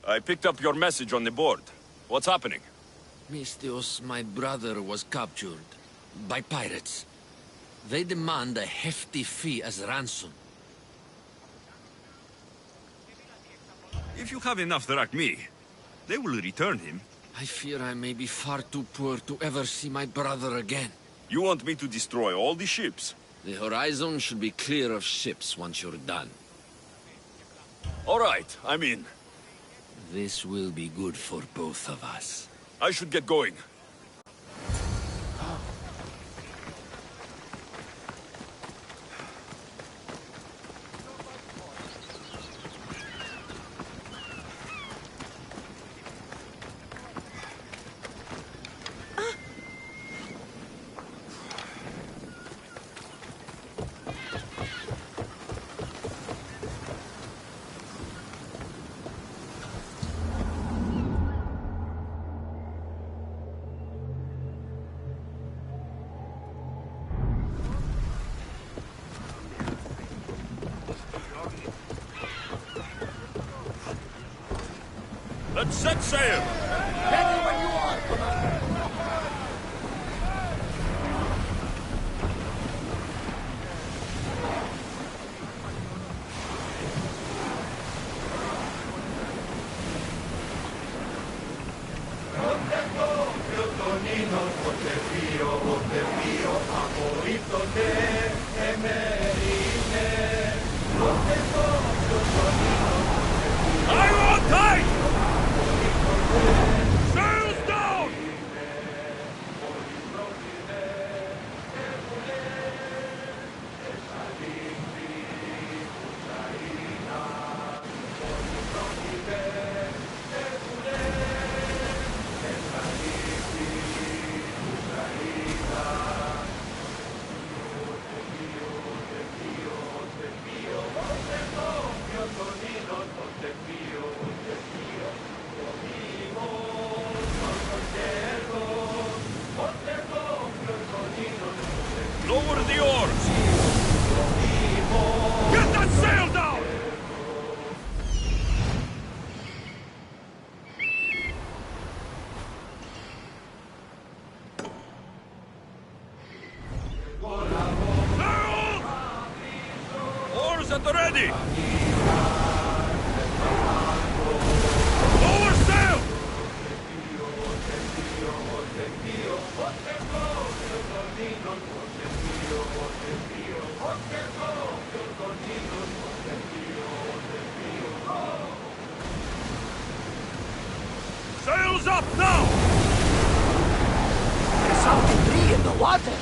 I picked up your message on the board. What's happening? Mistios, my brother, was captured by pirates. They demand a hefty fee as ransom. If you have enough drachmi, they will return him. I fear I may be far too poor to ever see my brother again. You want me to destroy all the ships? The horizon should be clear of ships once you're done. All right, I'm in. This will be good for both of us. I should get going. Let's set sail! Ready when you are, Commander! I'm on tight! Sails down! Lower the oars! Get that sail down! Sail! Oars at the ready! Lower sail! Sails up now! There's something debris in the water!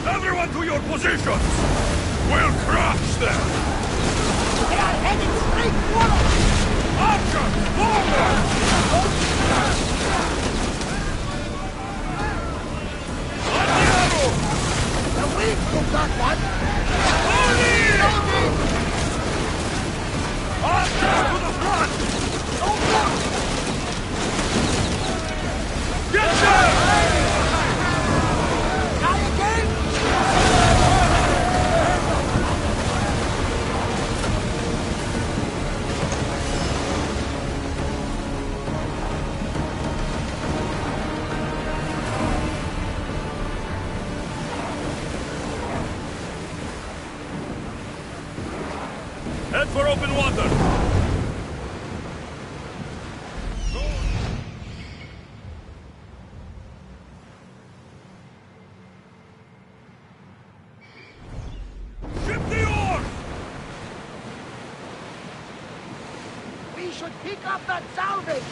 Everyone to your positions! We'll crush them! They are heading straight for us! Archer! Forward! Andiamo! The wind took that one! Loading! Loading! Archer to the front! Over! Get there! Try again! Head for open water! Ship the oars! We should pick up that salvage!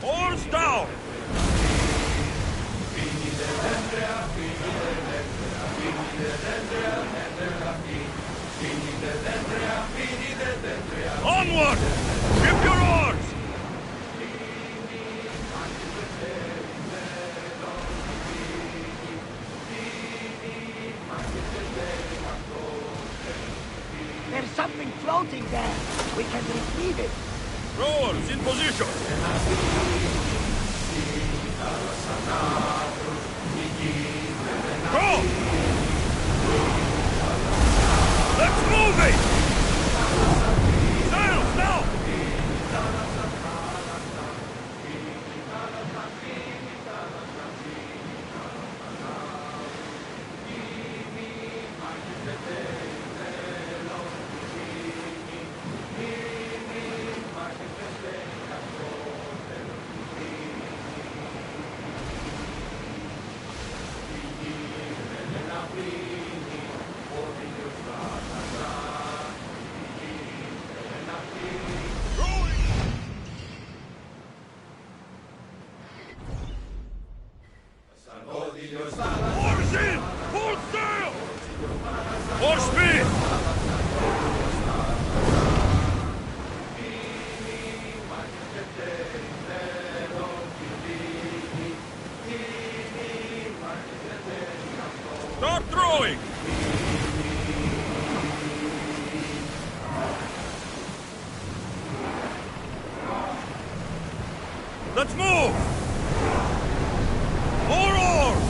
Oars down! Onward! Ship your oars! again. We can retrieve it. Rowers in position! Go! Let's move it! Sails now! Oars in! Full sail! More speed! Start throwing! Let's move! More oars!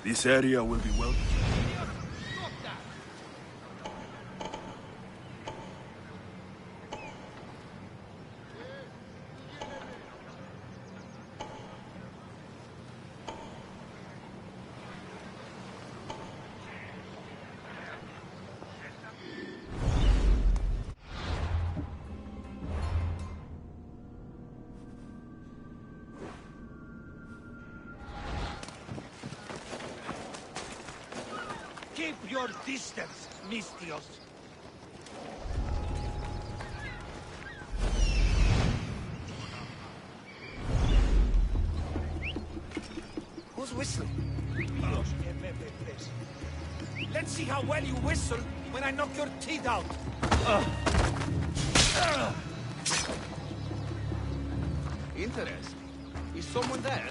This area will be well... Keep your distance, Mistios. Who's whistling? Let's see how well you whistle when I knock your teeth out. Interesting. Is someone there?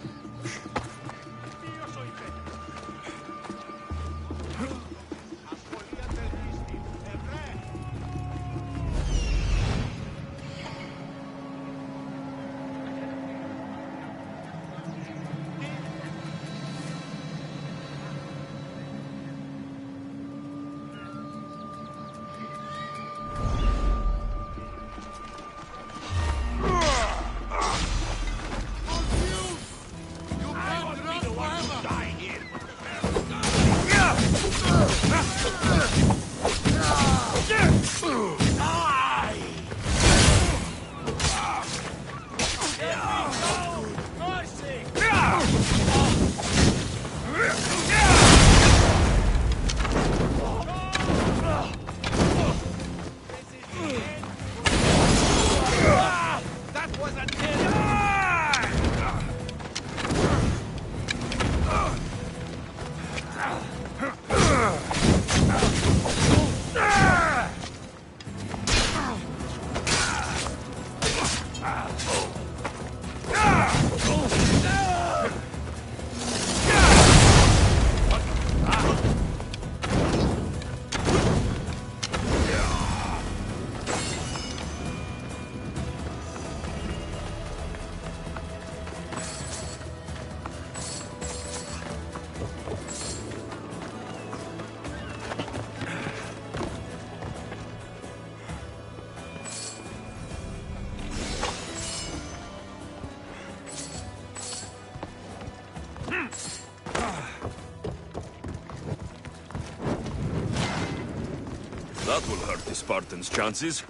That will hurt the Spartans' chances.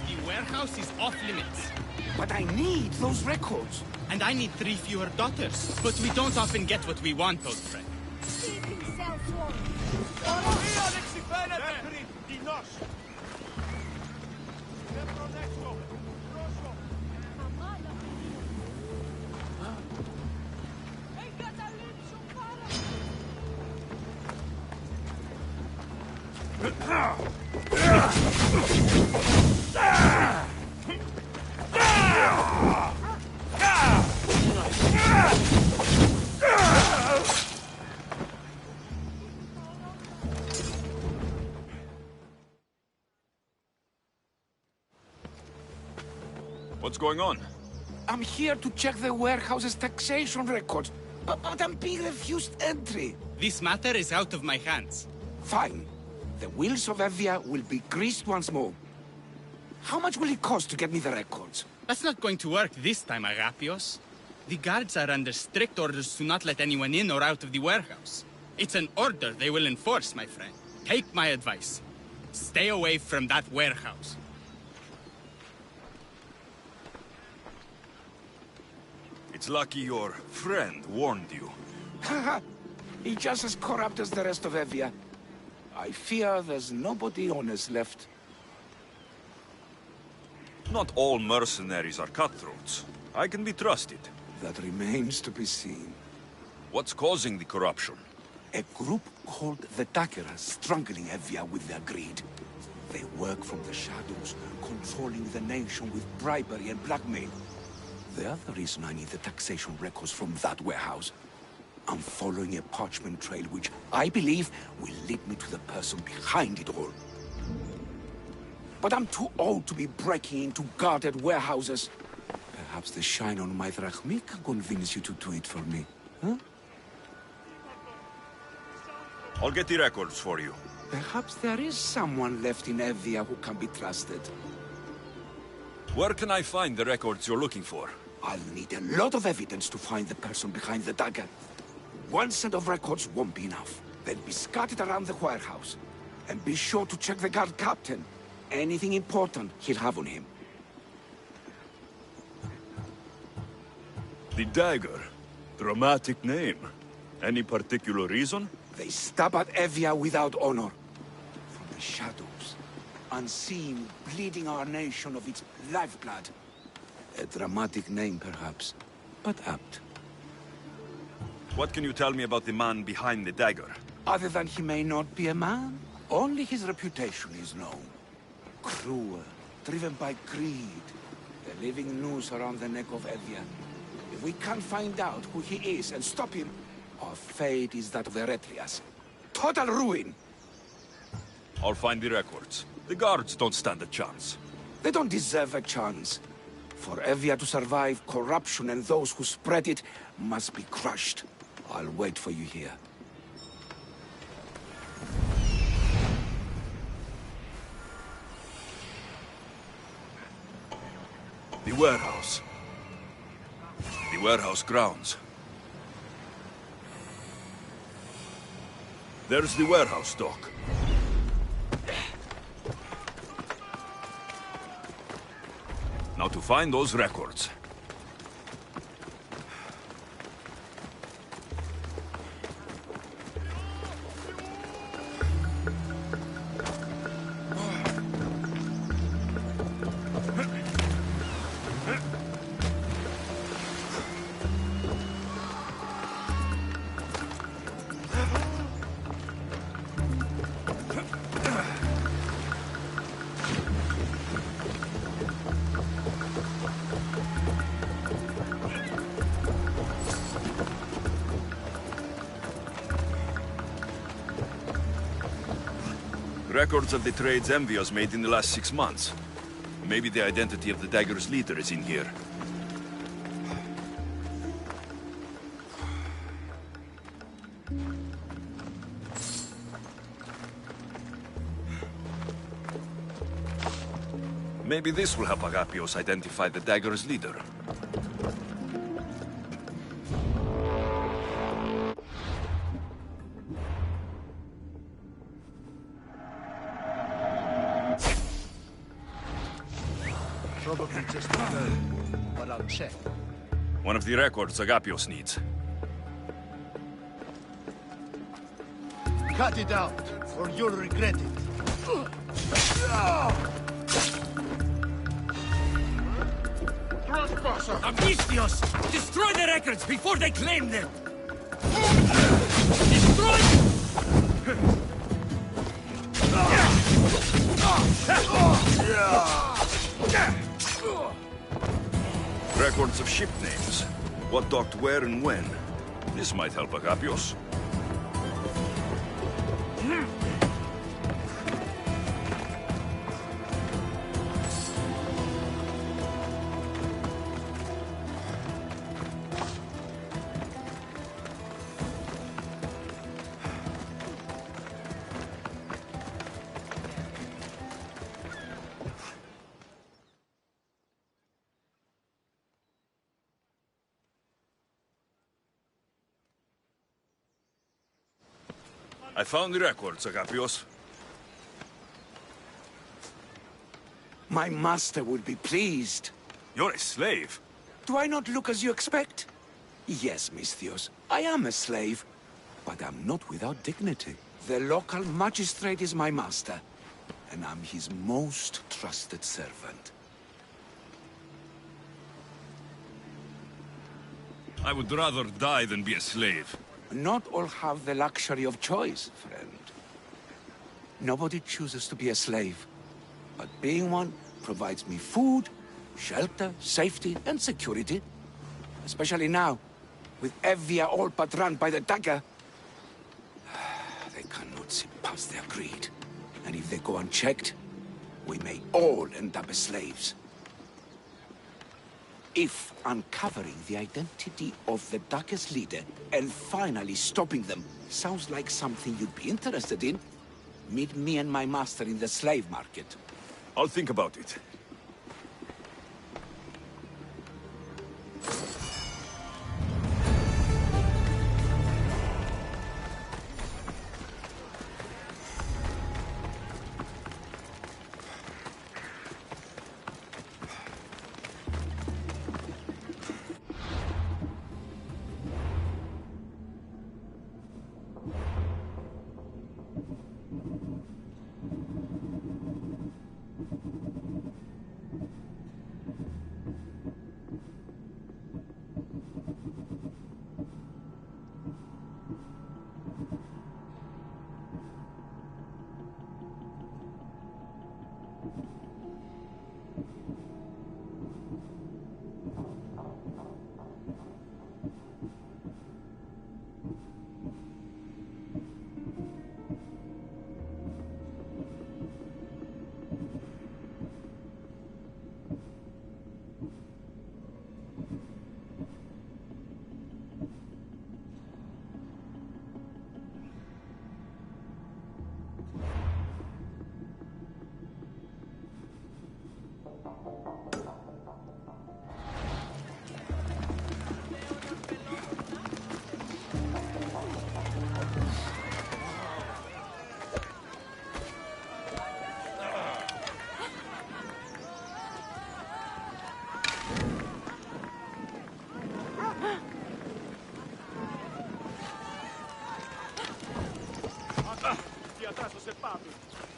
The warehouse is off limits. But I need those records. And I need 3 fewer daughters. But we don't often get what we want, old friend. Keep himself warm. What's going on? I'm here to check the warehouse's taxation records, but I'm being refused entry. This matter is out of my hands. Fine. The wheels of Evia will be greased once more. How much will it cost to get me the records? That's not going to work this time, Agapios. The guards are under strict orders to not let anyone in or out of the warehouse. It's an order they will enforce, my friend. Take my advice. Stay away from that warehouse. It's lucky your friend warned you. Haha, he's just as corrupt as the rest of Evia. I fear there's nobody honest left. Not all mercenaries are cutthroats. I can be trusted. That remains to be seen. What's causing the corruption? A group called the Dakeras struggling Evia with their greed. They work from the shadows, controlling the nation with bribery and blackmail. The other reason I need the taxation records from that warehouse. I'm following a parchment trail which I believe will lead me to the person behind it all. But I'm too old to be breaking into guarded warehouses. Perhaps the shine on my drachmi can convince you to do it for me, huh? I'll get the records for you. Perhaps there is someone left in Evia who can be trusted. Where can I find the records you're looking for? I'll need a lot of evidence to find the person behind the dagger. One set of records won't be enough. They'll be scattered around the warehouse. And be sure to check the guard captain. Anything important he'll have on him. The dagger. Dramatic name. Any particular reason? They stab at Evia without honor. From the shadows. Unseen, bleeding our nation of its lifeblood. A dramatic name, perhaps, but apt. What can you tell me about the man behind the dagger? Other than he may not be a man, only his reputation is known. Cruel, driven by greed. A living noose around the neck of Evia. If we can't find out who he is and stop him, our fate is that of the Retrias. Total ruin! I'll find the records. The guards don't stand a chance. They don't deserve a chance. For Evia to survive, corruption and those who spread it must be crushed. I'll wait for you here. The warehouse. The warehouse grounds. There's the warehouse dock. Now to find those records. Records of the trades Envios made in the last 6 months. Maybe the identity of the dagger's leader is in here. Maybe this will help Agapios identify the dagger's leader. Probably just a girl, but I'll check. One of the records Agapios needs. Cut it out, or you'll regret it. Trespasser! Ambistios! Destroy the records before they claim them! Destroy! Records of ship names. What docked where and when. This might help Agapios. I found the records, Agapios. My master will be pleased. You're a slave. Do I not look as you expect? Yes, Misthios, I am a slave, but I'm not without dignity. The local magistrate is my master, and I'm his most trusted servant. I would rather die than be a slave. Not all have the luxury of choice, friend. Nobody chooses to be a slave. But being one provides me food, shelter, safety, and security. Especially now, with Evia all but run by the dagger. They cannot see past their greed. And if they go unchecked, we may all end up as slaves. If uncovering the identity of the Dagger's leader and finally stopping them sounds like something you'd be interested in, meet me and my master in the slave market. I'll think about it.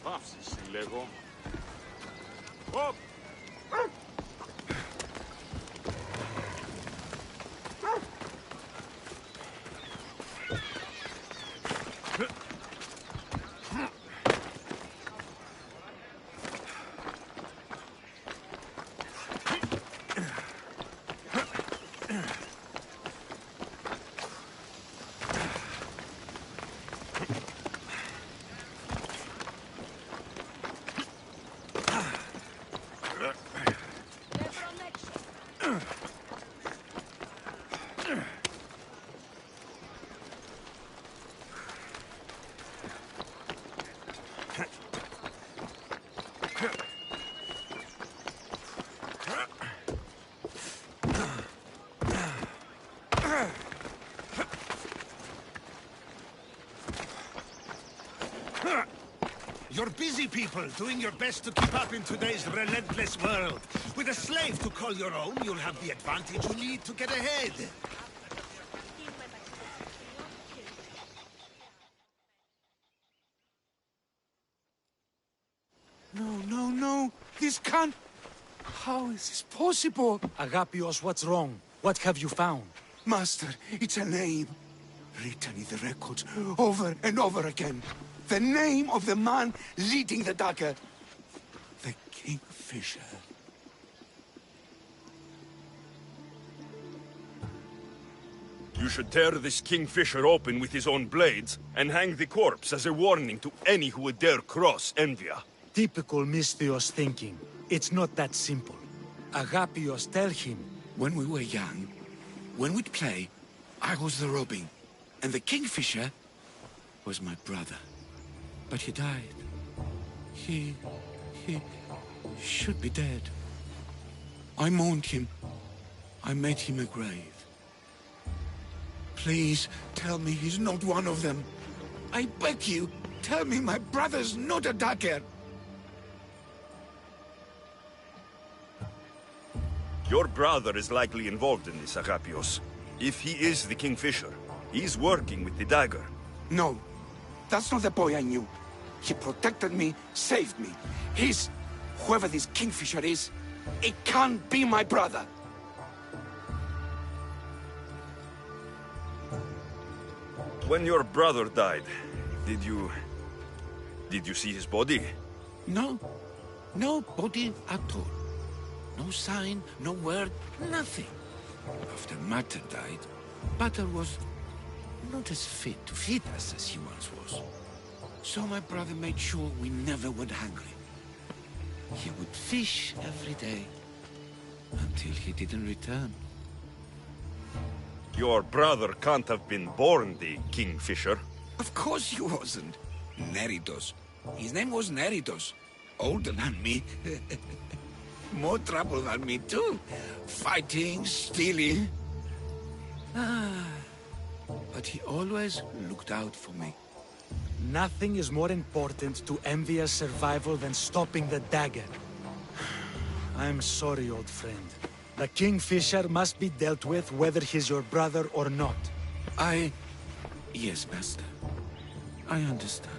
Πάψεις, λέγω. Οπ! You're busy people, doing your best to keep up in today's relentless world. With a slave to call your own, you'll have the advantage you need to get ahead. No. This can't... How is this possible? Agapios, what's wrong? What have you found? Master, it's a name. Written in the records over and over again. The name of the man leading the dagger. The Kingfisher. You should tear this Kingfisher open with his own blades and hang the corpse as a warning to any who would dare cross Envia. Typical Misthios thinking. It's not that simple. Agapios, tell him. When we were young, when we'd play, I was the robin. And the Kingfisher was my brother. But he died. He should be dead. I mourned him. I made him a grave. Please, tell me he's not one of them. I beg you, tell me my brother's not a dagger. Your brother is likely involved in this, Agapios. If he is the Kingfisher, he's working with the dagger. No, that's not the boy I knew. He protected me, saved me. He's... whoever this Kingfisher is, it can't be my brother. When your brother died, did you see his body? No. Nobody at all. No sign, no word, nothing. After Mater died, Butter was not as fit to feed us as he once was. So my brother made sure we never went hungry. He would fish every day, until he didn't return. Your brother can't have been born the Kingfisher. Of course he wasn't. Neritos. His name was Neritos. Older than me. More trouble than me too. Fighting, stealing. But he always looked out for me. Nothing is more important to envious survival than stopping the dagger. I'm sorry, old friend. The Kingfisher must be dealt with whether he's your brother or not. Yes, Master. I understand.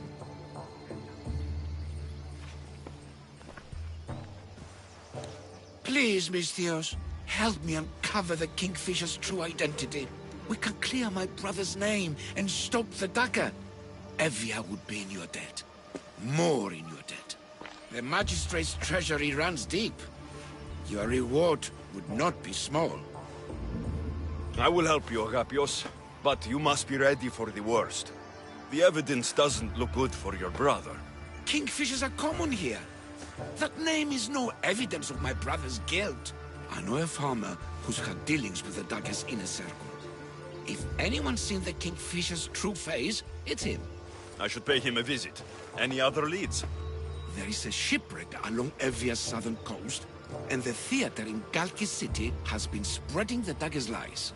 Please, Misthios, help me uncover the Kingfisher's true identity. We can clear my brother's name and stop the dagger. Evia would be in your debt. More in your debt. The Magistrate's treasury runs deep. Your reward would not be small. I will help you, Agapios, but you must be ready for the worst. The evidence doesn't look good for your brother. Kingfishers are common here. That name is no evidence of my brother's guilt. I know a farmer who's had dealings with the dagger's inner circle. If anyone's seen the Kingfisher's true face, it's him. I should pay him a visit. Any other leads? There is a shipwreck along Evia's southern coast, and the theater in Galki City has been spreading the dagger's lies.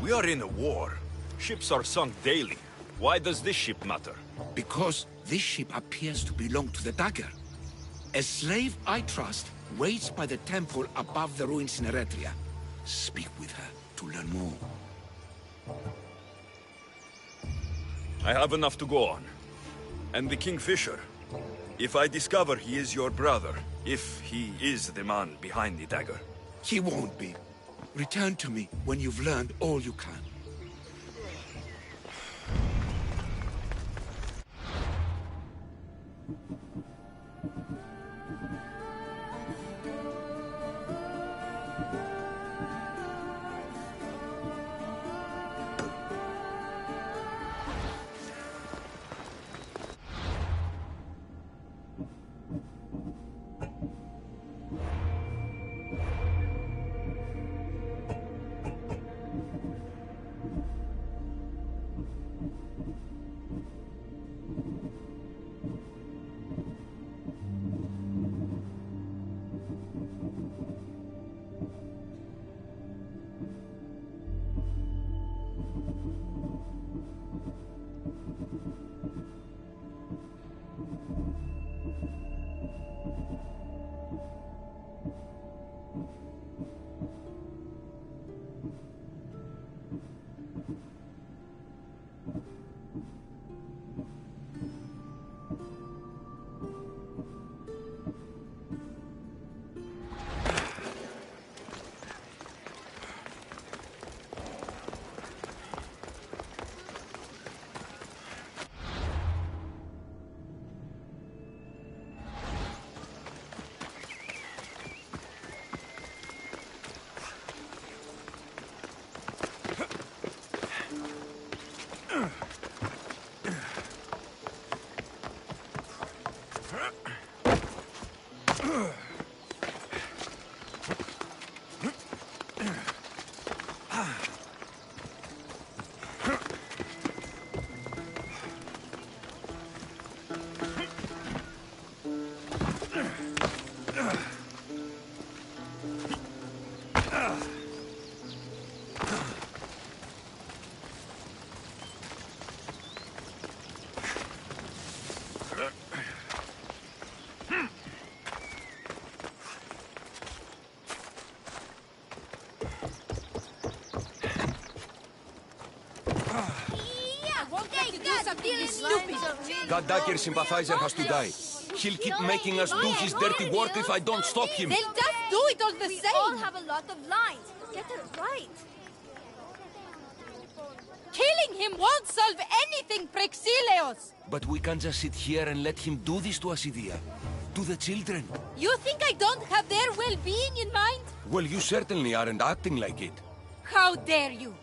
We are in a war. Ships are sunk daily. Why does this ship matter? Because this ship appears to belong to the dagger. A slave I trust waits by the temple above the ruins in Eretria. Speak with her to learn more. I have enough to go on. And the Kingfisher. If I discover he is your brother, if he is the man behind the dagger. He won't be. Return to me when you've learned all you can. That dagger sympathizer has to die. He'll keep making us do his dirty work if I don't stop him. They'll just do it all the same. We all have a lot of lines. Get it right. Killing him won't solve anything, Praxilios! But we can't just sit here and let him do this to us, Idia. To the children. You think I don't have their well-being in mind? Well, you certainly aren't acting like it. How dare you!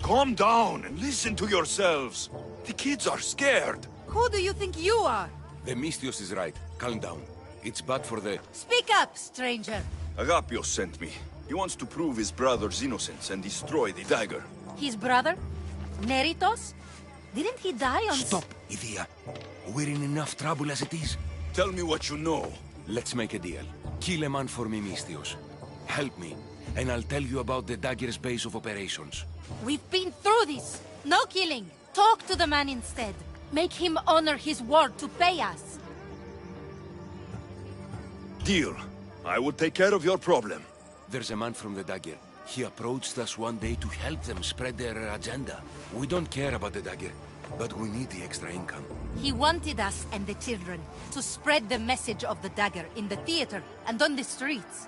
Calm down and listen to yourselves. The kids are scared. Who do you think you are? The Mystios is right. Calm down. It's bad for the... Speak up, stranger. Agapios sent me. He wants to prove his brother's innocence and destroy the dagger. His brother? Neritos? Didn't he die on... Stop, Idia. We're in enough trouble as it is. Tell me what you know. Let's make a deal. Kill a man for me, Mystios. Help me, and I'll tell you about the dagger's base of operations. We've been through this. No killing. Talk to the man instead. Make him honor his word to pay us. Deal. I will take care of your problem. There's a man from the dagger. He approached us one day to help them spread their agenda. We don't care about the dagger, but we need the extra income. He wanted us and the children to spread the message of the dagger in the theater and on the streets.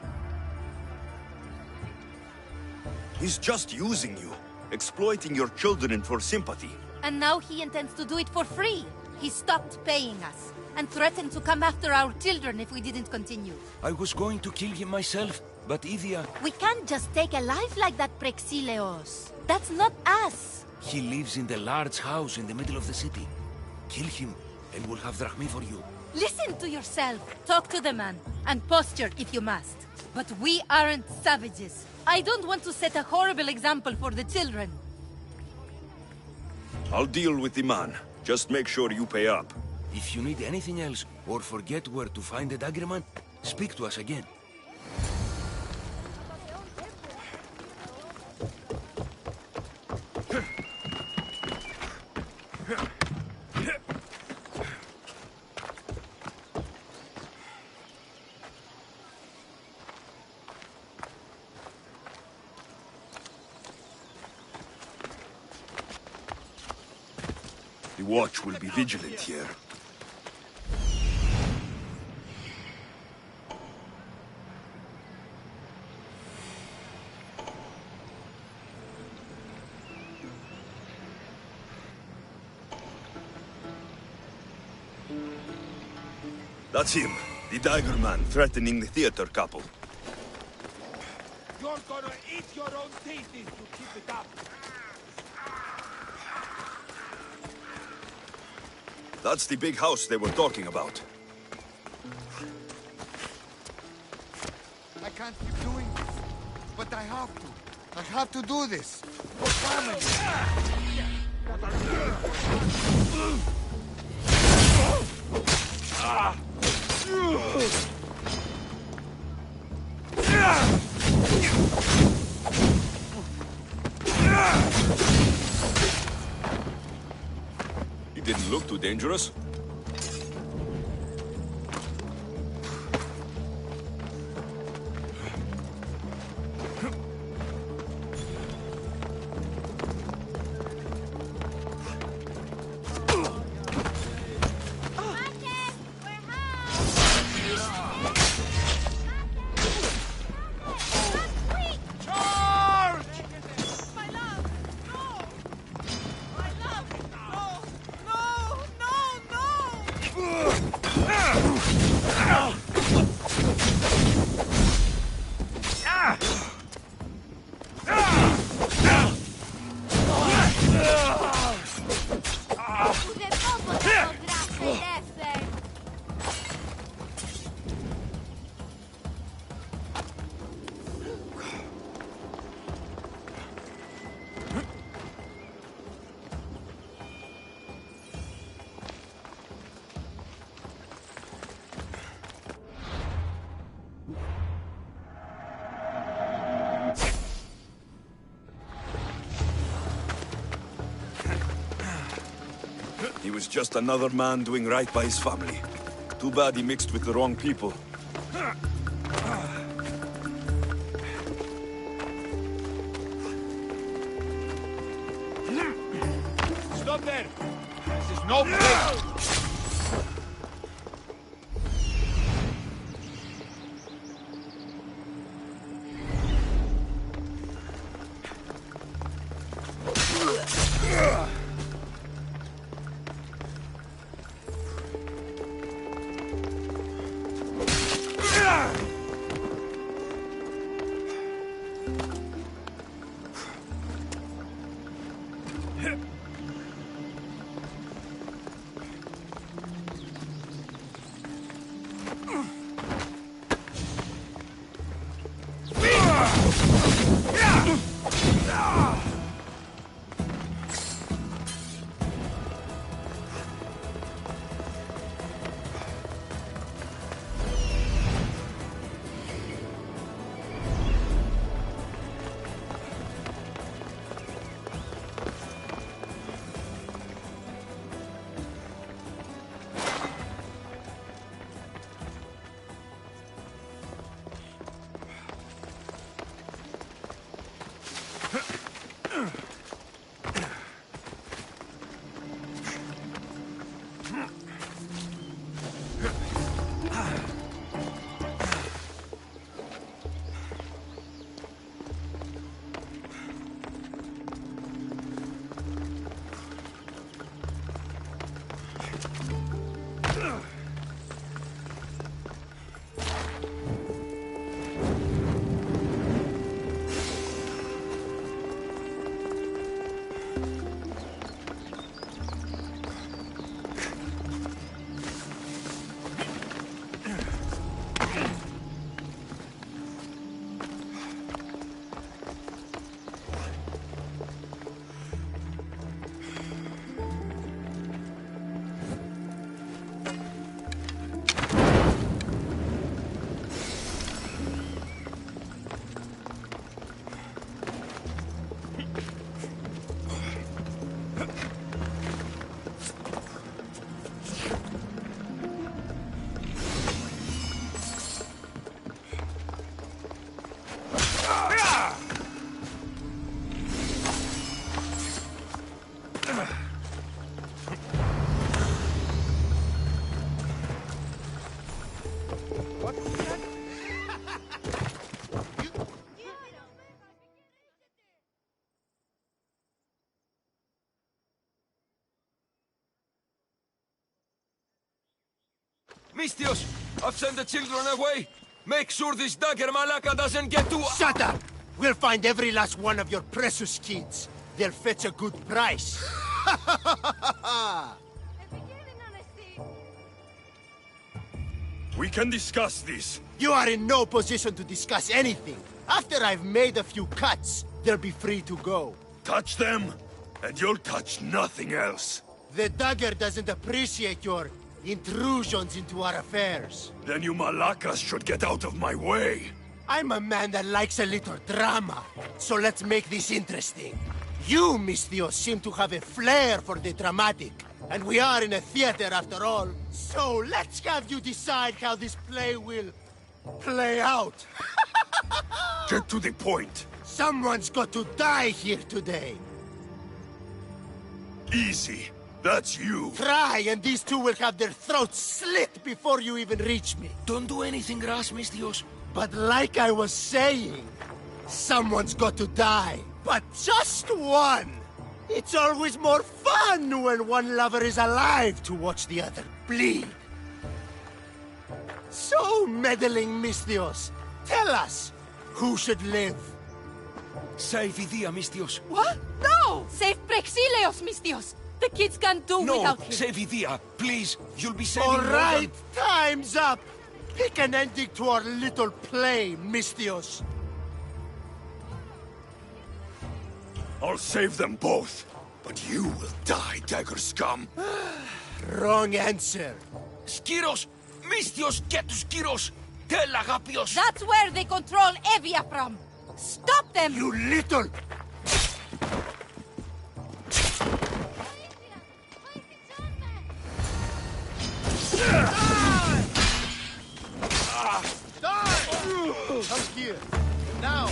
He's just using you, exploiting your children for sympathy. And now he intends to do it for free. He stopped paying us and threatened to come after our children if we didn't continue. I was going to kill him myself, but Idia... We can't just take a life like that, Praxilios. That's not us. He lives in the large house in the middle of the city. Kill him, and we'll have drachmi for you. Listen to yourself. Talk to the man, and posture if you must. But we aren't savages. I don't want to set a horrible example for the children. I'll deal with the man. Just make sure you pay up. If you need anything else, or forget where to find the daggerman, speak to us again. The watch will be vigilant here. That's him, the dagger man threatening the theater couple. You're gonna eat your own teeth if you keep it up. That's the big house they were talking about. I can't keep doing this, but I have to. I have to do this. For family. He didn't look too dangerous. He was just another man doing right by his family. Too bad he mixed with the wrong people. Stop there! This is no place! Mistios, I've sent the children away. Make sure this dagger Malaka doesn't get to... Shut up! We'll find every last one of your precious kids. They'll fetch a good price. We can discuss this. You are in no position to discuss anything. After I've made a few cuts, they'll be free to go. Touch them, and you'll touch nothing else. The dagger doesn't appreciate your intrusions into our affairs. Then you Malakas should get out of my way. I'm a man that likes a little drama, so let's make this interesting. You, Mistios, seem to have a flair for the dramatic, and we are in a theater after all. So let's have you decide how this play will play out. Get to the point. Someone's got to die here today. Easy. That's you. Try, and these two will have their throats slit before you even reach me. Don't do anything rash, Mistios. But like I was saying, someone's got to die. But just one! It's always more fun when one lover is alive to watch the other bleed. So, meddling Mistios, tell us, who should live? Save Idia, Mistios. What? No! Save Prexilios, Mistios! The kids can't do without him. Save Idia, please. You'll be saving All more right, than... time's up! Pick an ending to our little play, Mistios. I'll save them both, but you will die, dagger scum. Wrong answer. Skiros! Mistios, get to Skiros! Tell Agapios! That's where they control Evia from. Stop them! You little... Come here. Now.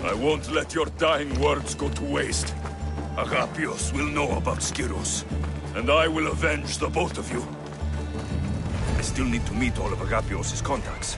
I won't let your dying words go to waste. Agapios will know about Skiros, and I will avenge the both of you. I still need to meet all of Agapios' contacts.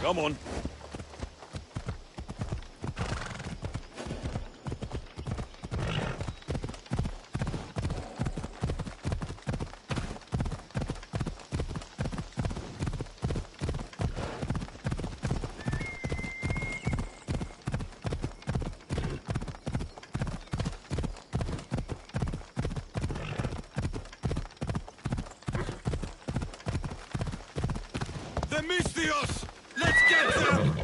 Come on. The Mystios! Let's get them!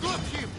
Got him!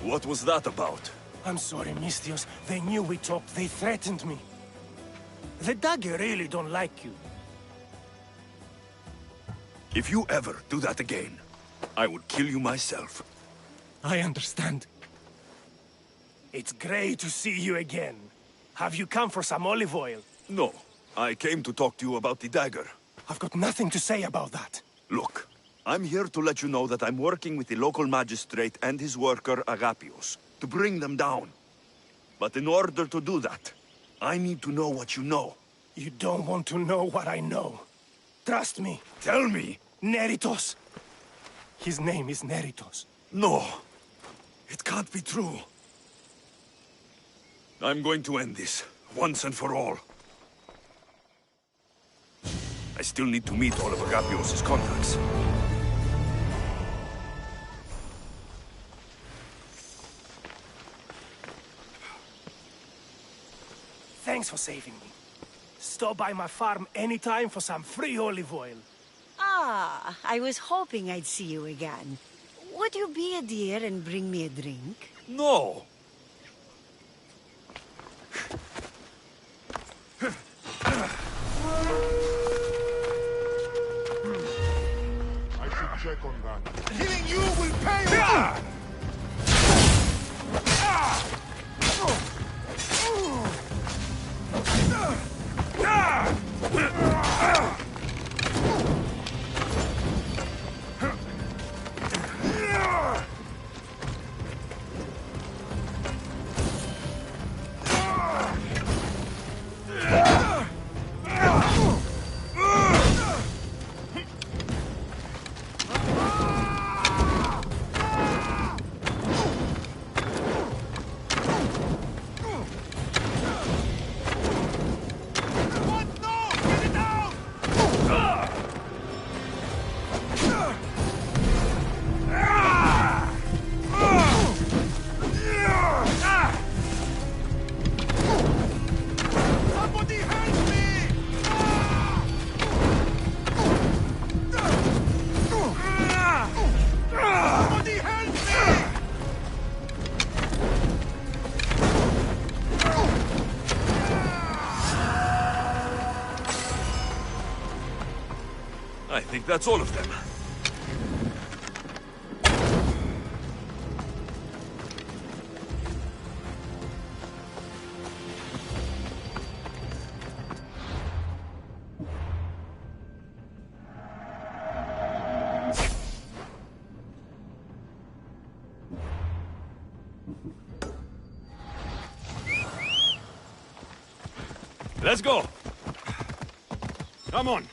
What was that about? I'm sorry, Mystios. They knew we talked. They threatened me. The dagger really don't like you. If you ever do that again, I would kill you myself. I understand. It's great to see you again. Have you come for some olive oil? No, I came to talk to you about the dagger. I've got nothing to say about that. Look, I'm here to let you know that I'm working with the local magistrate and his worker, Agapios, to bring them down. But in order to do that, I need to know what you know. You don't want to know what I know. Trust me. Tell me! Neritos. His name is Neritos. No, it can't be true. I'm going to end this, once and for all. I still need to meet all of Agapios' contacts. Thanks for saving me. Stop by my farm anytime for some free olive oil. Ah, I was hoping I'd see you again. Would you be a dear and bring me a drink? No! I should check on that. Killing you will pay off! I think that's all of them. Let's go! Come on!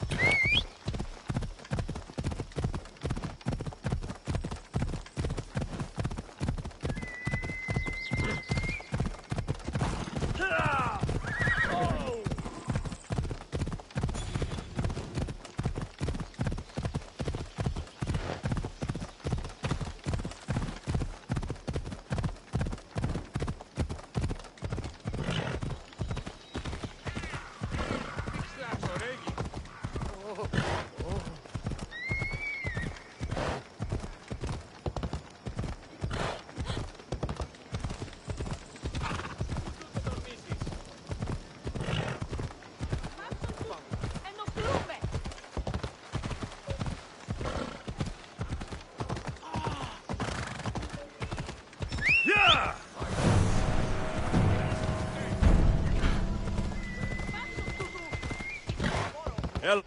Hell.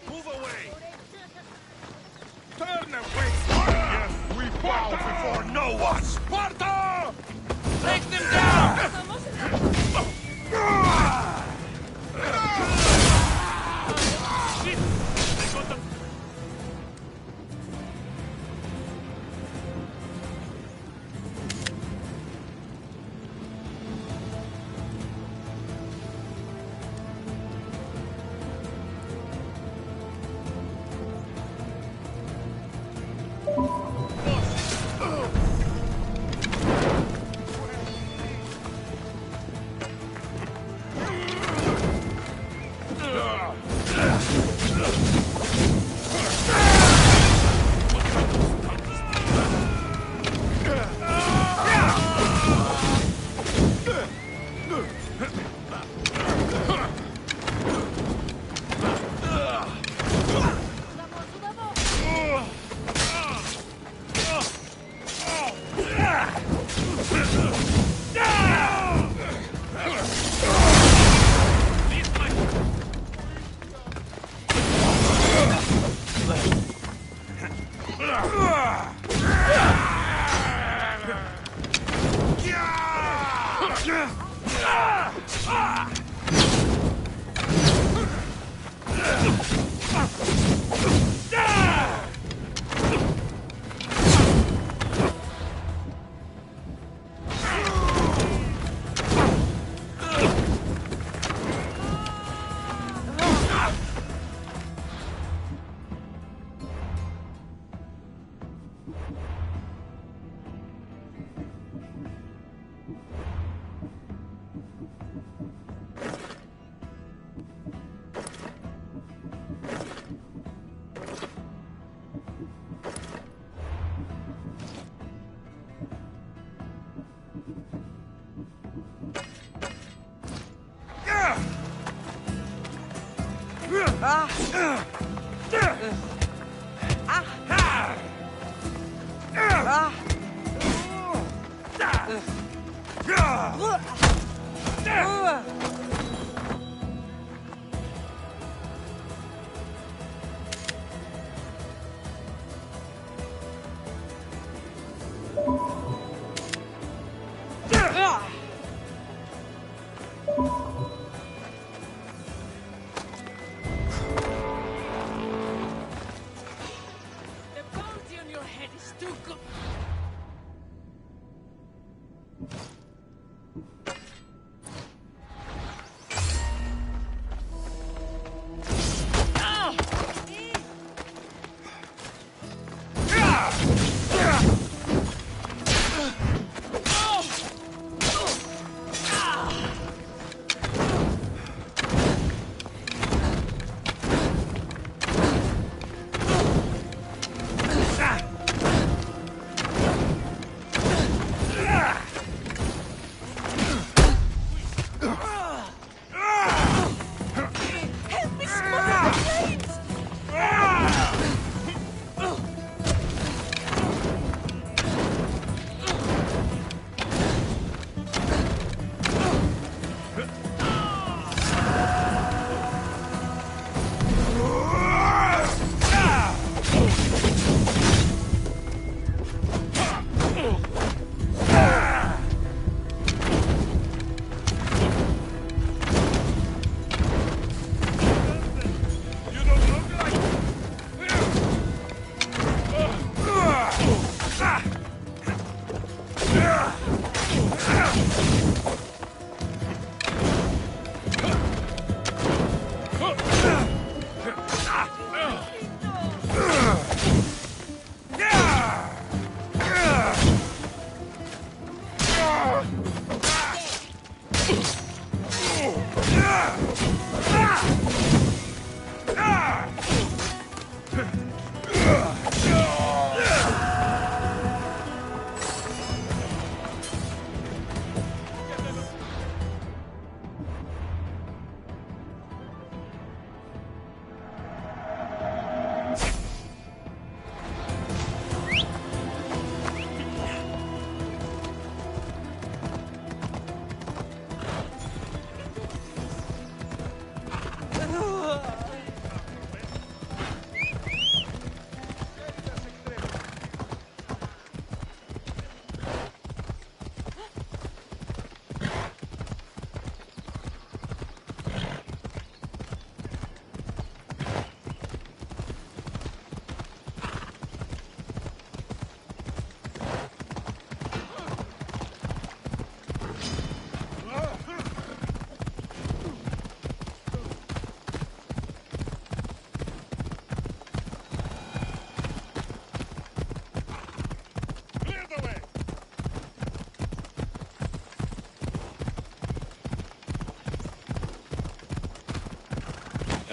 Move away! Turn away! Yes, we bow before no one! Sparta! Take them down! Shit! They got the...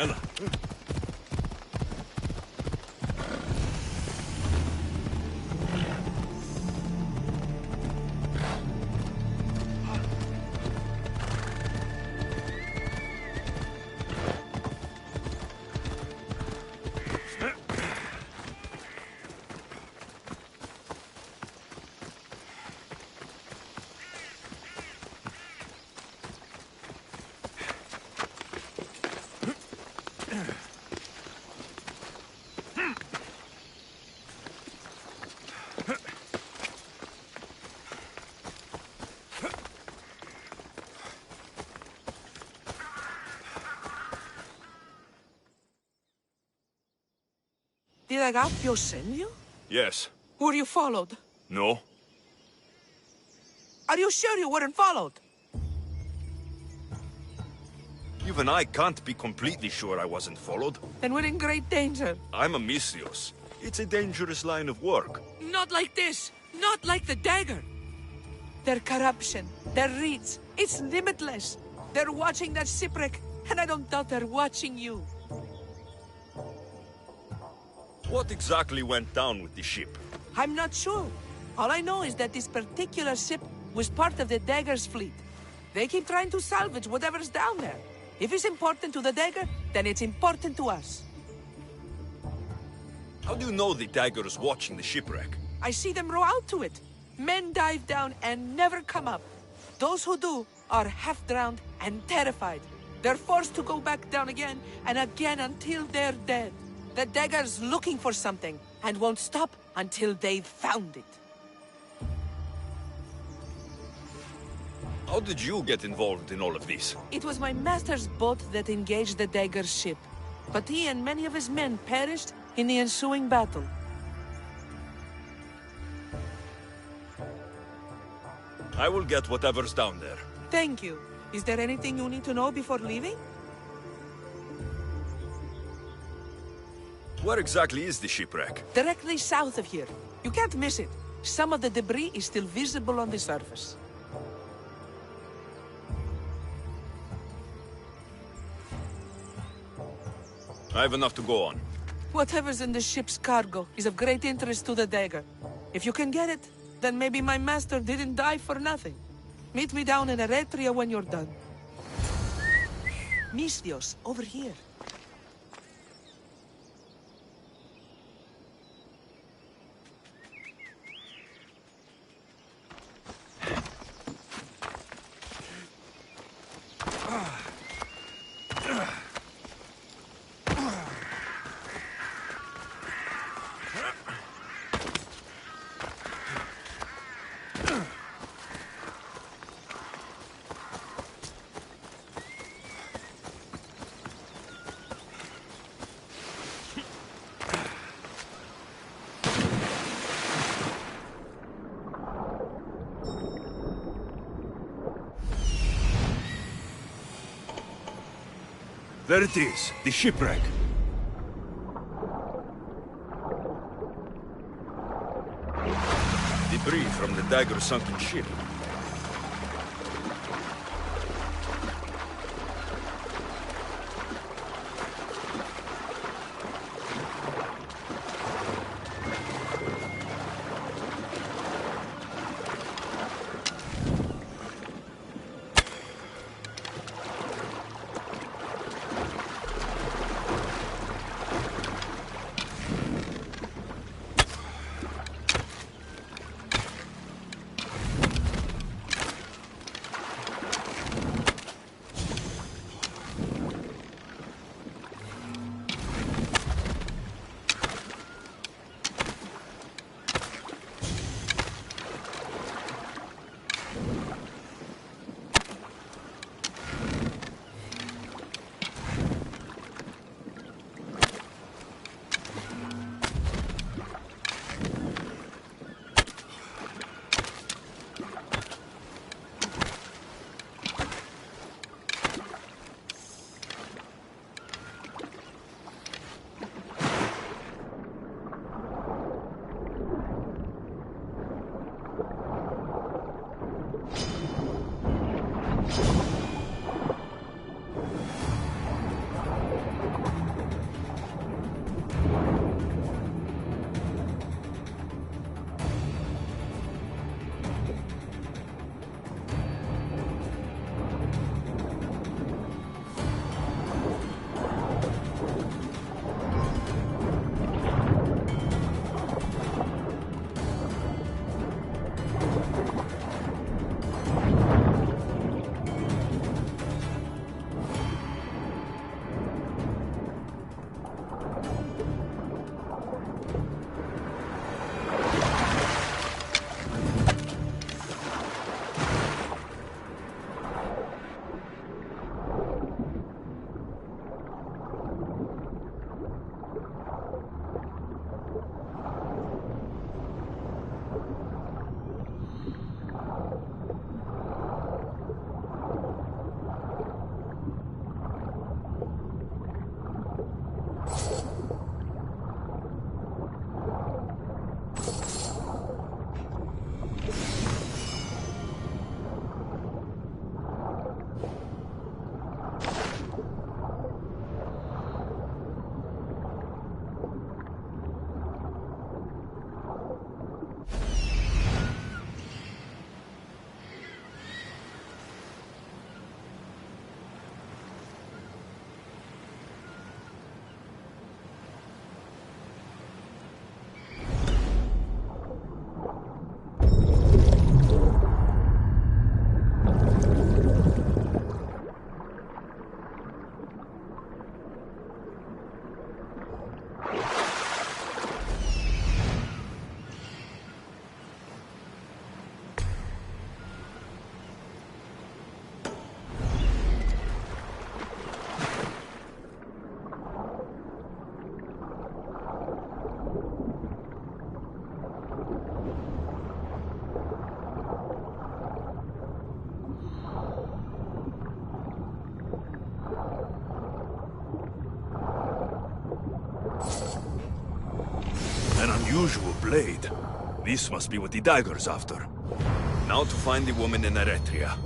Ella. Did Agapio send you? Yes. Were you followed? No? Are you sure you weren't followed? Even I can't be completely sure I wasn't followed. Then we're in great danger. I'm a Misthios. It's a dangerous line of work. Not like this. Not like the dagger. Their corruption, their reach, it's limitless. They're watching that shipwreck, and I don't doubt they're watching you. What exactly went down with the ship? I'm not sure. All I know is that this particular ship was part of the dagger's fleet. They keep trying to salvage whatever's down there. If it's important to the dagger, then it's important to us. How do you know the dagger is watching the shipwreck? I see them row out to it. Men dive down and never come up. Those who do are half-drowned and terrified. They're forced to go back down again and again until they're dead. The dagger's looking for something and won't stop until they've found it. How did you get involved in all of this? It was my master's boat that engaged the dagger's ship, but he and many of his men perished in the ensuing battle. I will get whatever's down there. Thank you. Is there anything you need to know before leaving? Where exactly is the shipwreck? Directly south of here. You can't miss it. Some of the debris is still visible on the surface. I have enough to go on. Whatever's in the ship's cargo is of great interest to the dagger. If you can get it, then maybe my master didn't die for nothing. Meet me down in Eretria when you're done. Misthios, over here. There it is, the shipwreck. Debris from the dagger's sunken ship. blade. This must be what the dagger's after. Now to find the woman in Eretria.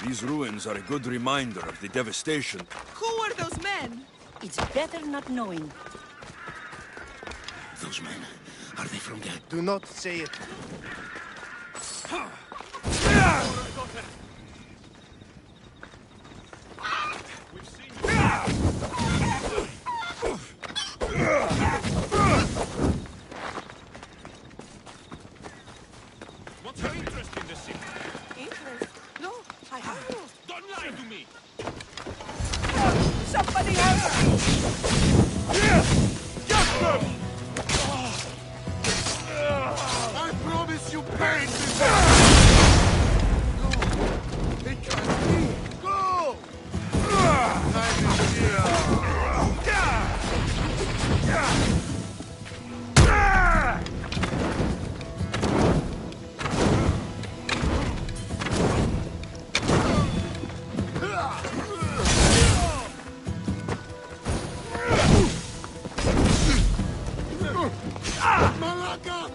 These ruins are a good reminder of the devastation. Who are those men? It's better not knowing. Those men, are they from there? Do not say it. What's your interest in this city? Interest? No, I have no. Don't lie to me! Somebody help! Get them! I promise you pain! No! They can't be! Go! Time is here! Malaka!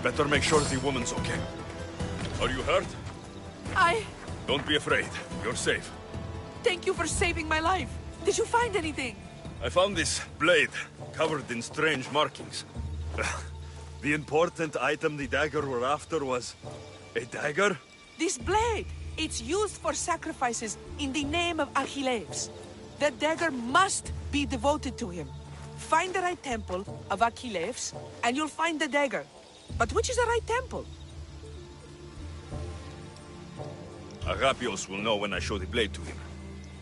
Better make sure the woman's okay. Are you hurt? Don't be afraid. You're safe. Thank you for saving my life. Did you find anything? I found this blade, covered in strange markings. The important item the dagger were after was... a dagger? This blade! It's used for sacrifices in the name of Achilles. The dagger must be devoted to him. Find the right temple of Achilles, and you'll find the dagger. But which is the right temple? Agapios will know when I show the blade to him.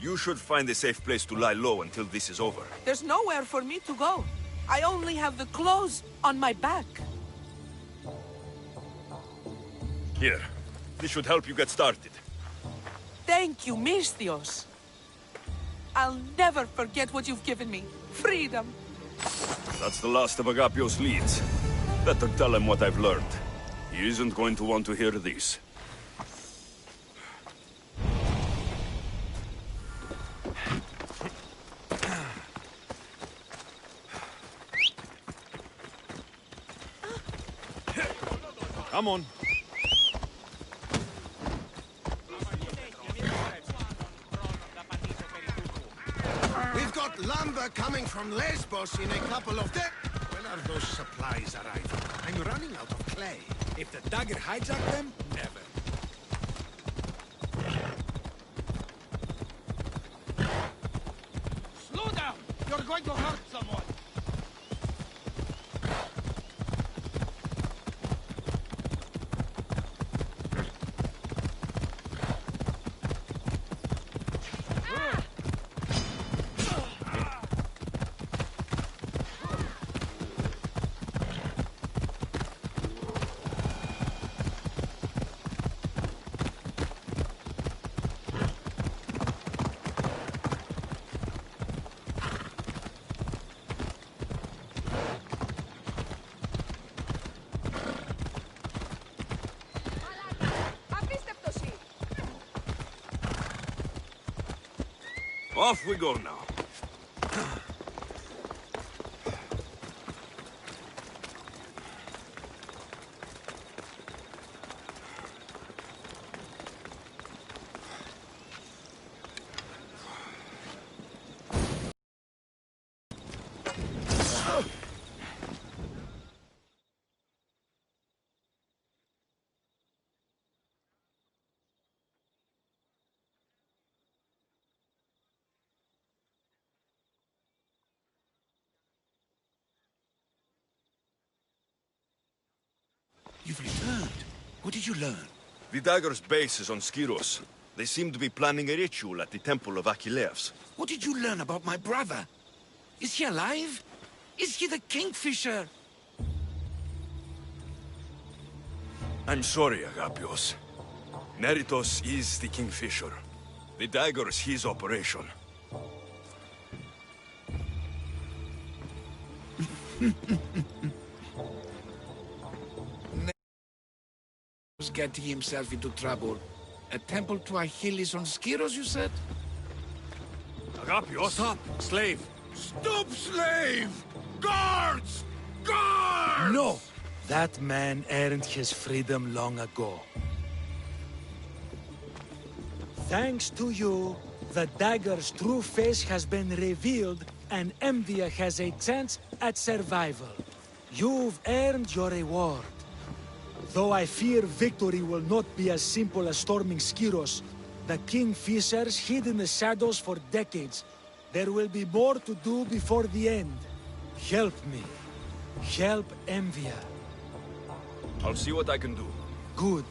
You should find a safe place to lie low until this is over. There's nowhere for me to go. I only have the clothes on my back. Here. This should help you get started. Thank you, Misthios. I'll never forget what you've given me. Freedom. That's the last of Agapios' leads. Better tell him what I've learned. He isn't going to want to hear this. Come on. We've got lumber coming from Lesbos in a couple of days. When are those supplies arriving? I'm running out of clay. If the dagger hijacked them, never. Slow down! You're going to hurt someone! Off we go now. You've returned. What did you learn? The dagger's base is on Skiros. They seem to be planning a ritual at the Temple of Achilles. What did you learn about my brother? Is he alive? Is he the Kingfisher? I'm sorry, Agapios. Neritos is the Kingfisher. The dagger is his operation. Was getting himself into trouble. A temple to Achilles on Skiros, you said? Agapios! Stop! Slave! Stop, slave! Guards! Guards! No! That man earned his freedom long ago. Thanks to you, the dagger's true face has been revealed and Emvia has a chance at survival. You've earned your reward. Though I fear victory will not be as simple as storming Skiros, the Kingfishers hid in the shadows for decades. There will be more to do before the end. Help me. Help Emvia. I'll see what I can do. Good.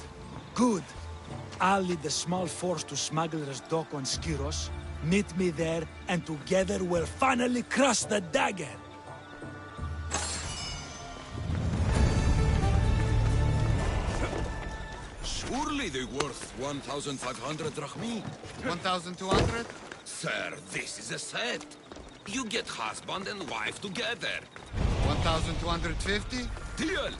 Good. I'll lead a small force to Smuggler's Dock on Skiros. Meet me there, and together we'll finally crush the dagger! Surely they're worth 1,500 drachmi. 1,200? Sir, this is a set. You get husband and wife together. 1,250? Deal!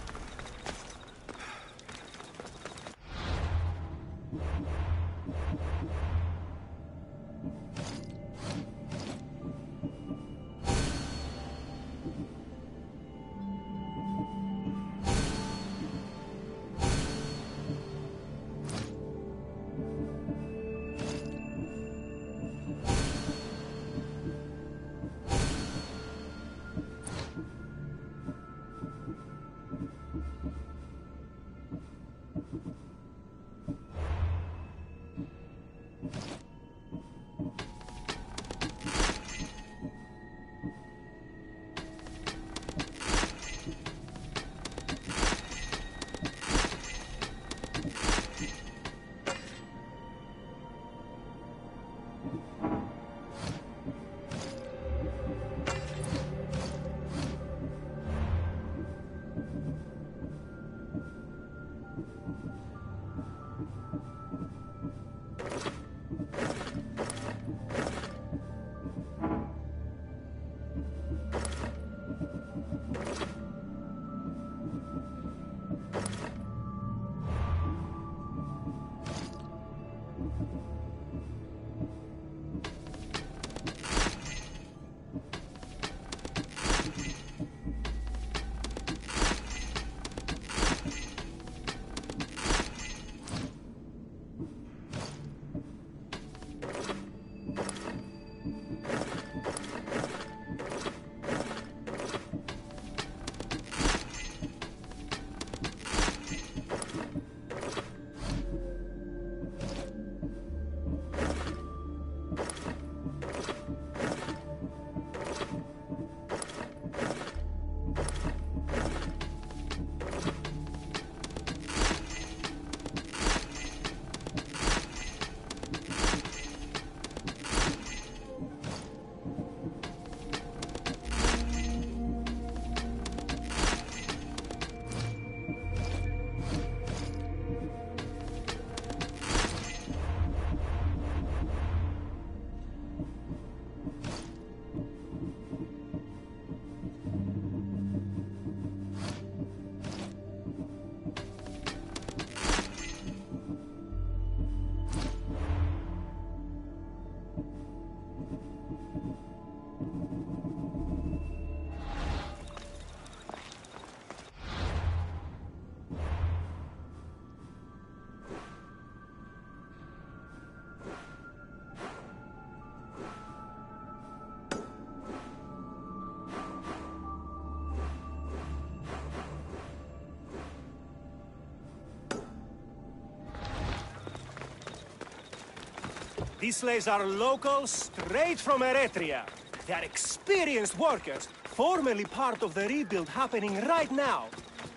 These slaves are locals, straight from Eritrea. They are experienced workers, formerly part of the rebuild happening right now.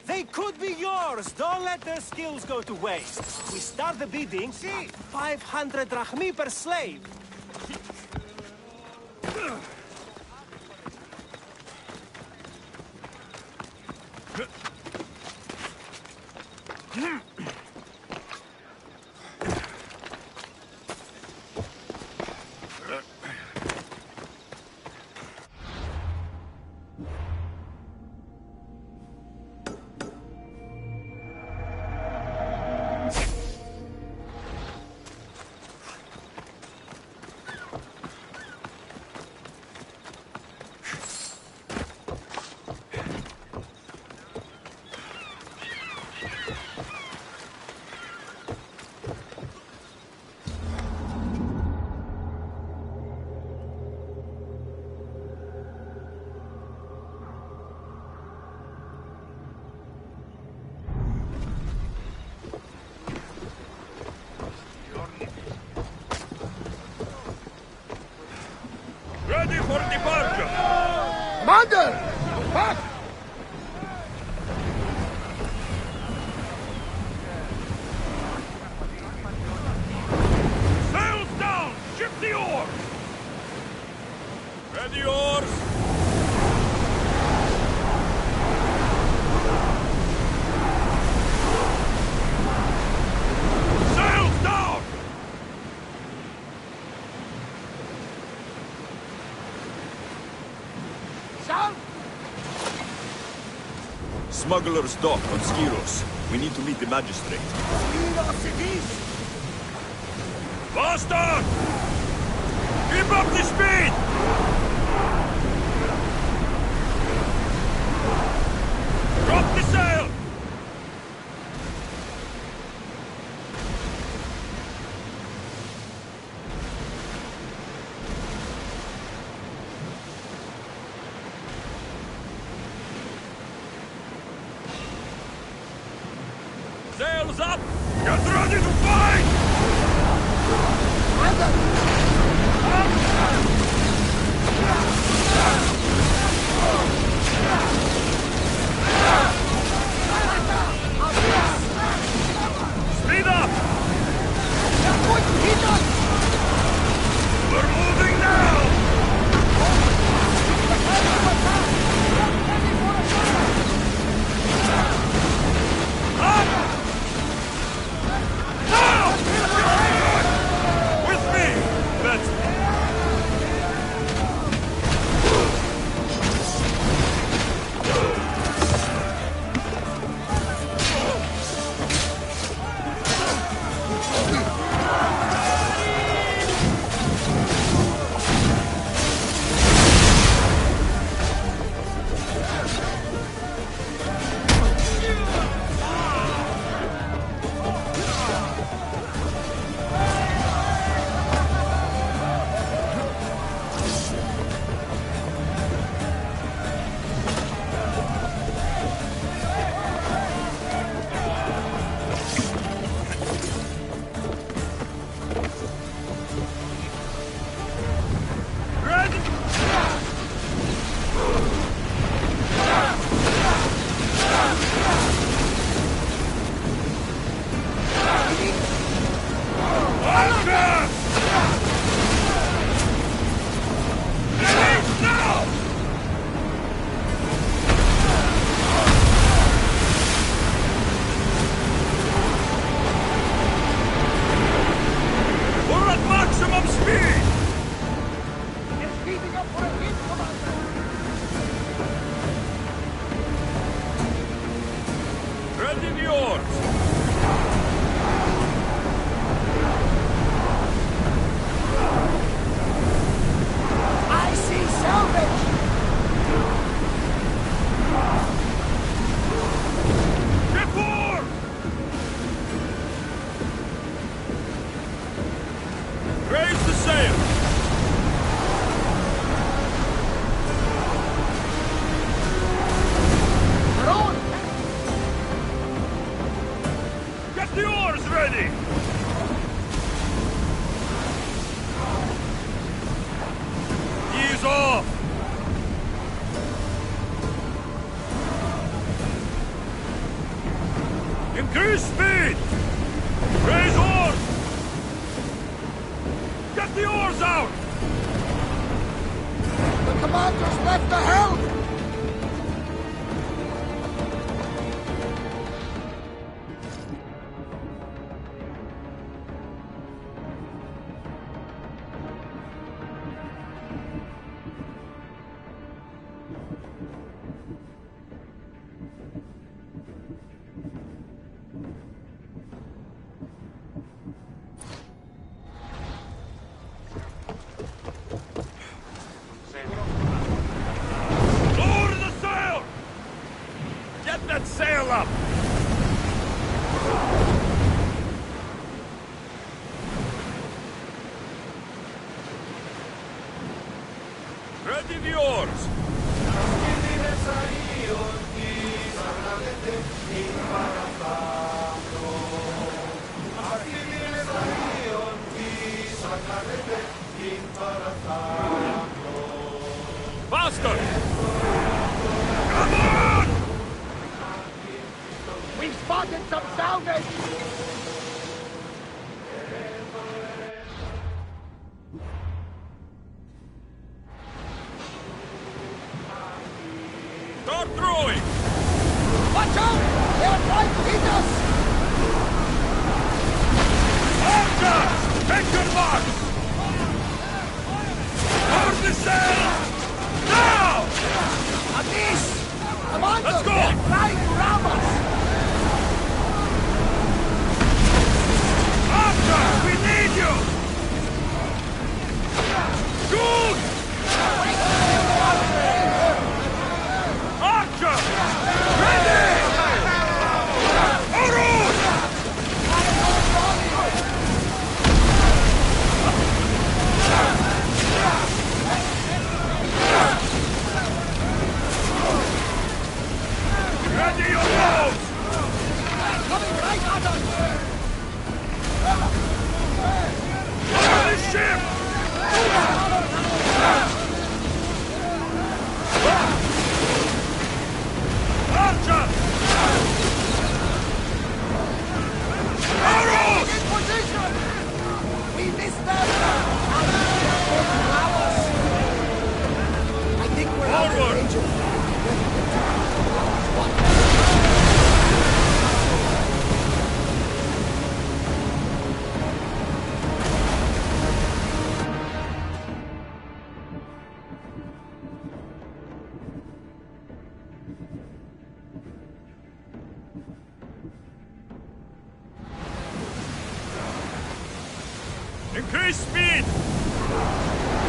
They could be yours! Don't let their skills go to waste. We start the bidding at 500 drachmi per slave. Ready for departure! Commander! Back! Sails down! Ship the oars! Ready oars! Sails down! Smuggler's dock on Skiros. We need to meet the magistrate. Skiros it is! Faster! Keep up the speed! Drop the sail! Sails up! Get ready to fight! Speed up! We're moving now! Up! Now! With me! Let's... I see salvage! Increase speed! Raise oars! Get the oars out! The commander's left the helm! Lower the sail! Get that sail up! Ready the oars! Faster! Come on! We've spotted some salvage! Start throwing! Watch out! They're trying to hit us! Archers! Take your marks! Lower the sail! Now! Atis! Commander! Let's go! They're trying to ram us! Archers, we need you! Good! Archers! Ready! Arrows! Ready your bows! Coming right at us! Lower the ship! Archers! Arrows! In position! We missed them! I think we're out of Forward! danger. Increase speed!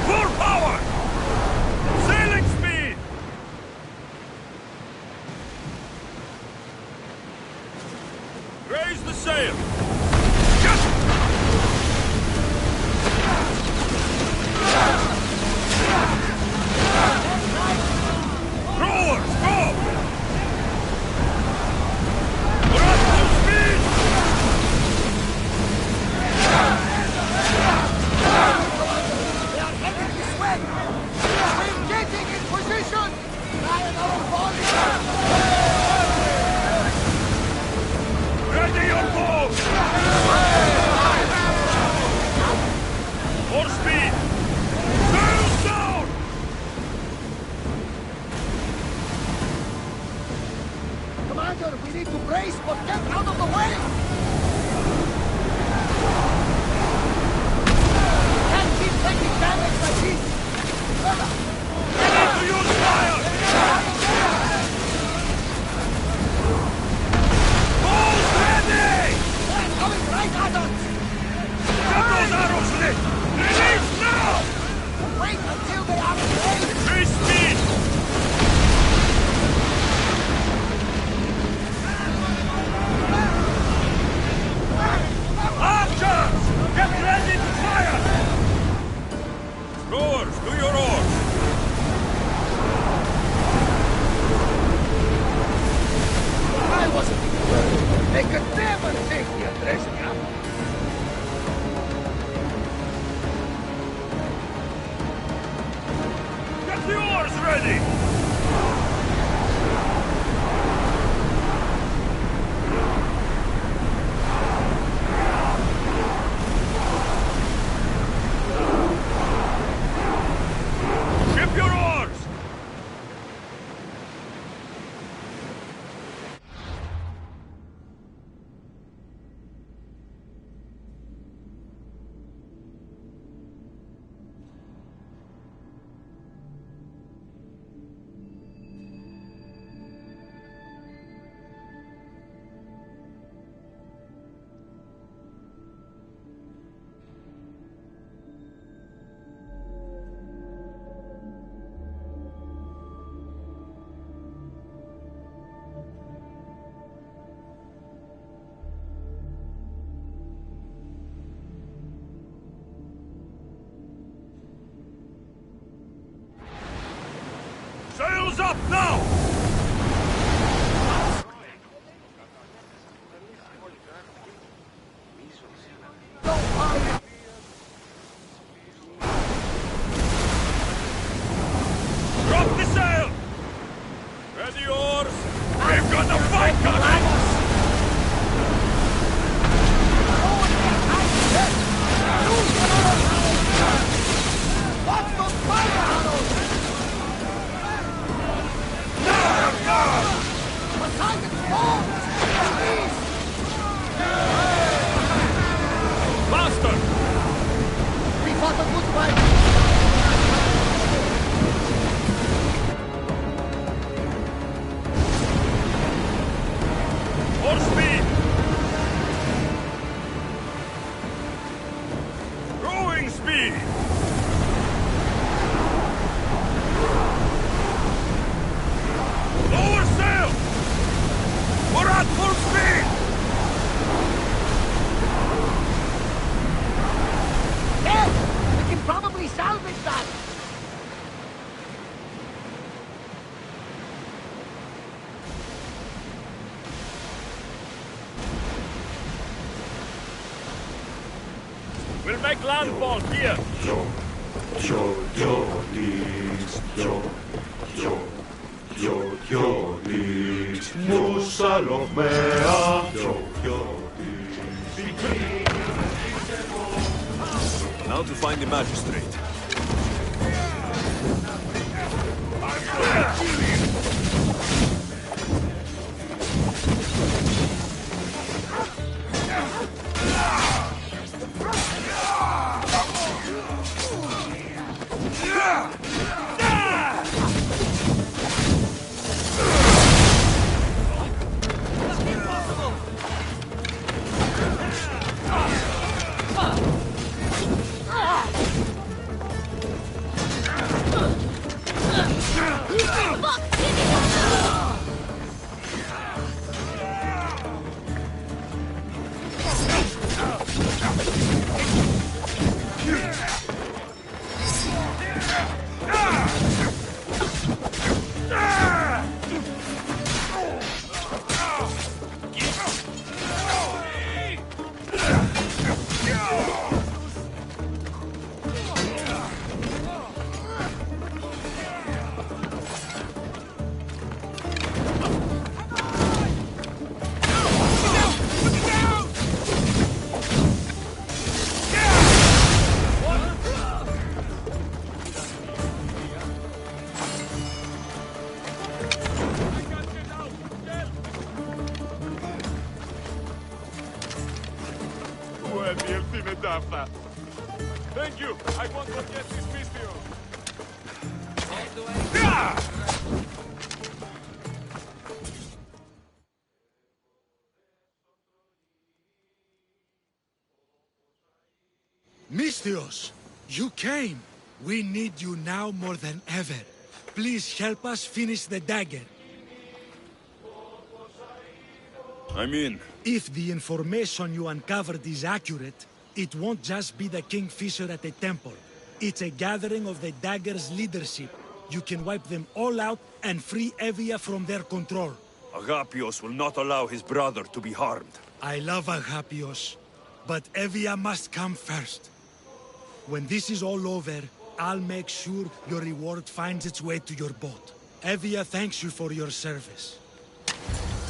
Full power! Sailing speed! Raise the sail! Rowers, go! We're at full speed! They are heading this way! We're getting in position! Try another volley! Ready your bows! More speed! Sails down! Commander, we need to brace, but get out of the way! Can't keep taking damage like this! Ready to use fire! Bows ready! They're coming right at us! Get those arrows lit! Release now! Wait until they are engaged! Increase speed! Archers! Get ready to fire! Rowers, do your oars! I wasn't worried. They could never take the address now. Get the oars ready! Arms up now! Drop the sail! Ready oars! We've got a fight coming! Master! We fought a good fight! More speed! Rowing speed! Lower sail! We're at full speed! Yes! We can probably salvage that! We'll make landfall here! Now to find the magistrate. Thank you! I won't forget this video! Misthios, you came! We need you now more than ever. Please help us finish the dagger. I'm in. If the information you uncovered is accurate, it won't just be the Kingfisher at the temple. It's a gathering of the dagger's leadership. You can wipe them all out and free Evia from their control. Agapios will not allow his brother to be harmed. I love Agapios, but Evia must come first. When this is all over, I'll make sure your reward finds its way to your boat. Evia thanks you for your service.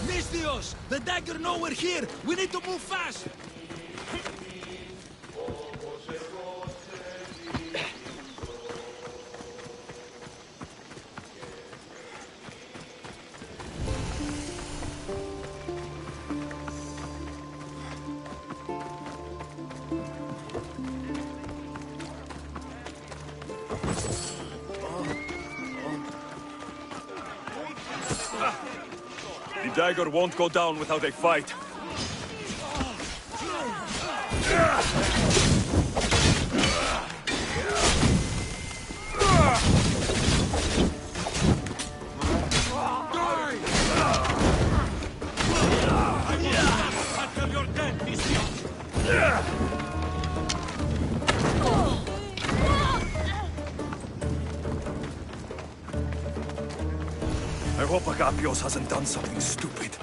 Misthios! The dagger nowhere here! We need to move fast! The dagger won't go down without a fight. I hope Agapios hasn't done something stupid.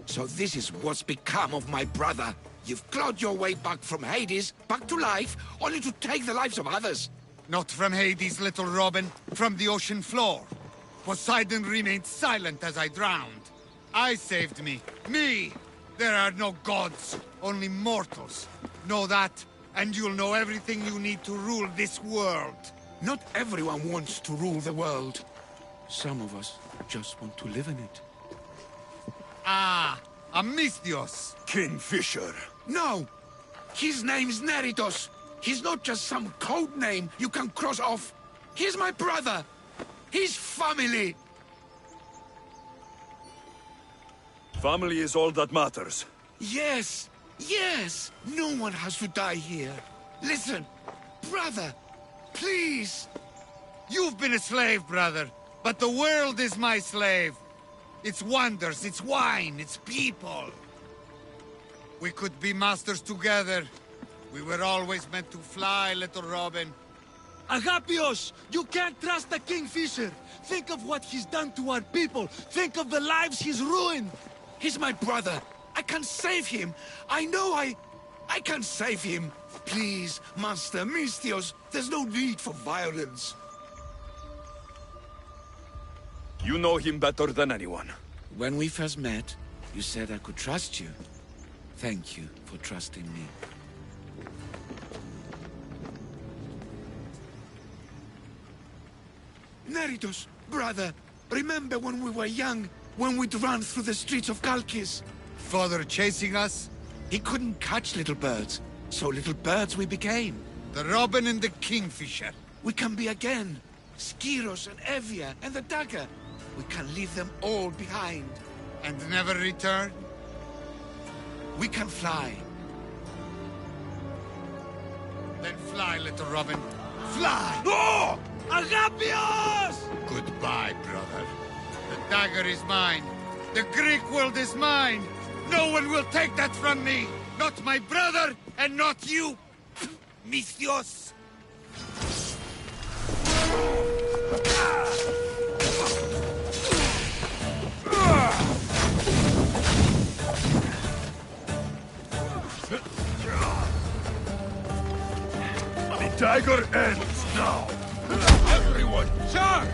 So this is what's become of my brother. You've clawed your way back from Hades, back to life, only to take the lives of others. Not from Hades, little Robin. From the ocean floor. Poseidon remained silent as I drowned. I saved me. Me! There are no gods, only mortals. Know that, and you'll know everything you need to rule this world. Not everyone wants to rule the world. Some of us just want to live in it. Ah, Amisthios. Kingfisher. No! His name's Neritos. He's not just some code name you can cross off. He's my brother. He's family. Family is all that matters. Yes, yes. No one has to die here. Listen, brother, please. You've been a slave, brother, but the world is my slave. Its wonders, its wine, its people. We could be masters together. We were always meant to fly, little Robin. Agapios! You can't trust the Kingfisher! Think of what he's done to our people! Think of the lives he's ruined! He's my brother! I can save him! I know I can save him! Please, Master Misthios, there's no need for violence. You know him better than anyone. When we first met, you said I could trust you. Thank you for trusting me. Neritos, brother, remember when we were young, when we'd run through the streets of Kalkis? Father chasing us? He couldn't catch little birds, so little birds we became. The Robin and the Kingfisher. We can be again. Skiros and Evia and the dagger. We can leave them all behind. And never return? We can fly. Then fly, little Robin. Fly! No! Agapios! Goodbye, brother. The dagger is mine. The Greek world is mine. No one will take that from me. Not my brother, and not you, Misthios. The dagger ends now. Everyone, charge!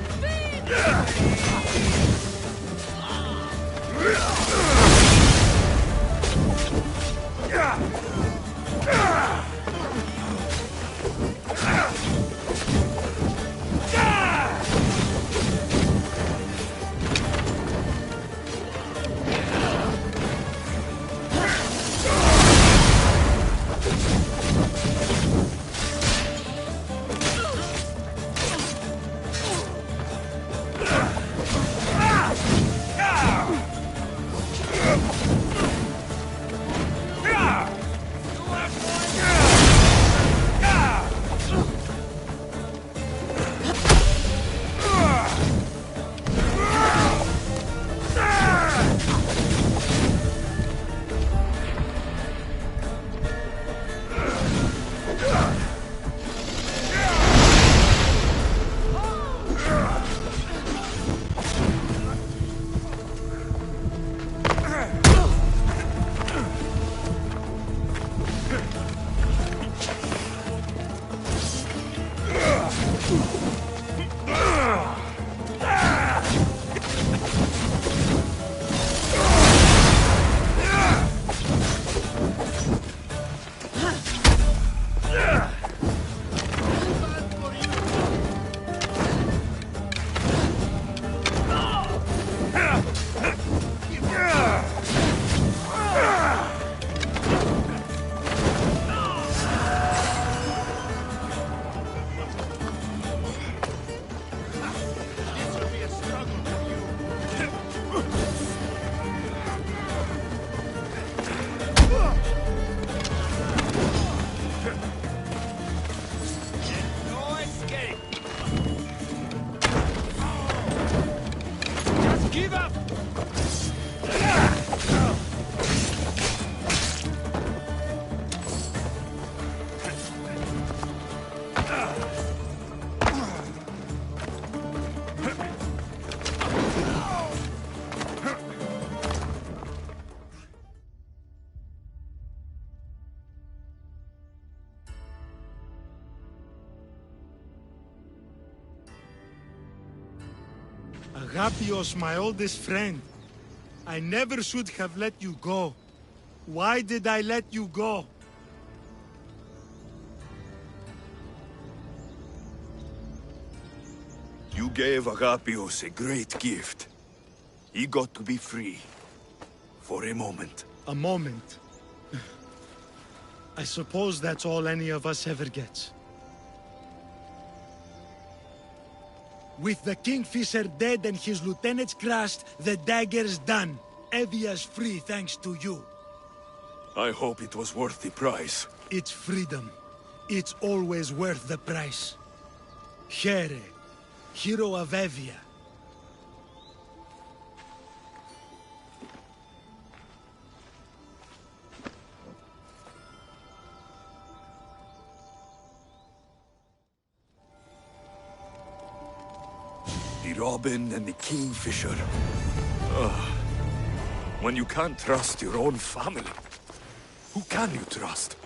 Agapios, my oldest friend. I never should have let you go. Why did I let you go? You gave Agapios a great gift. He got to be free. For a moment. A moment. I suppose that's all any of us ever gets. With the Kingfisher dead and his lieutenants crushed, the dagger's done. Evia's free thanks to you. I hope it was worth the price. It's freedom. It's always worth the price. Here, hero of Evia. The Robin and the Kingfisher. Ugh. When you can't trust your own family, who can you trust?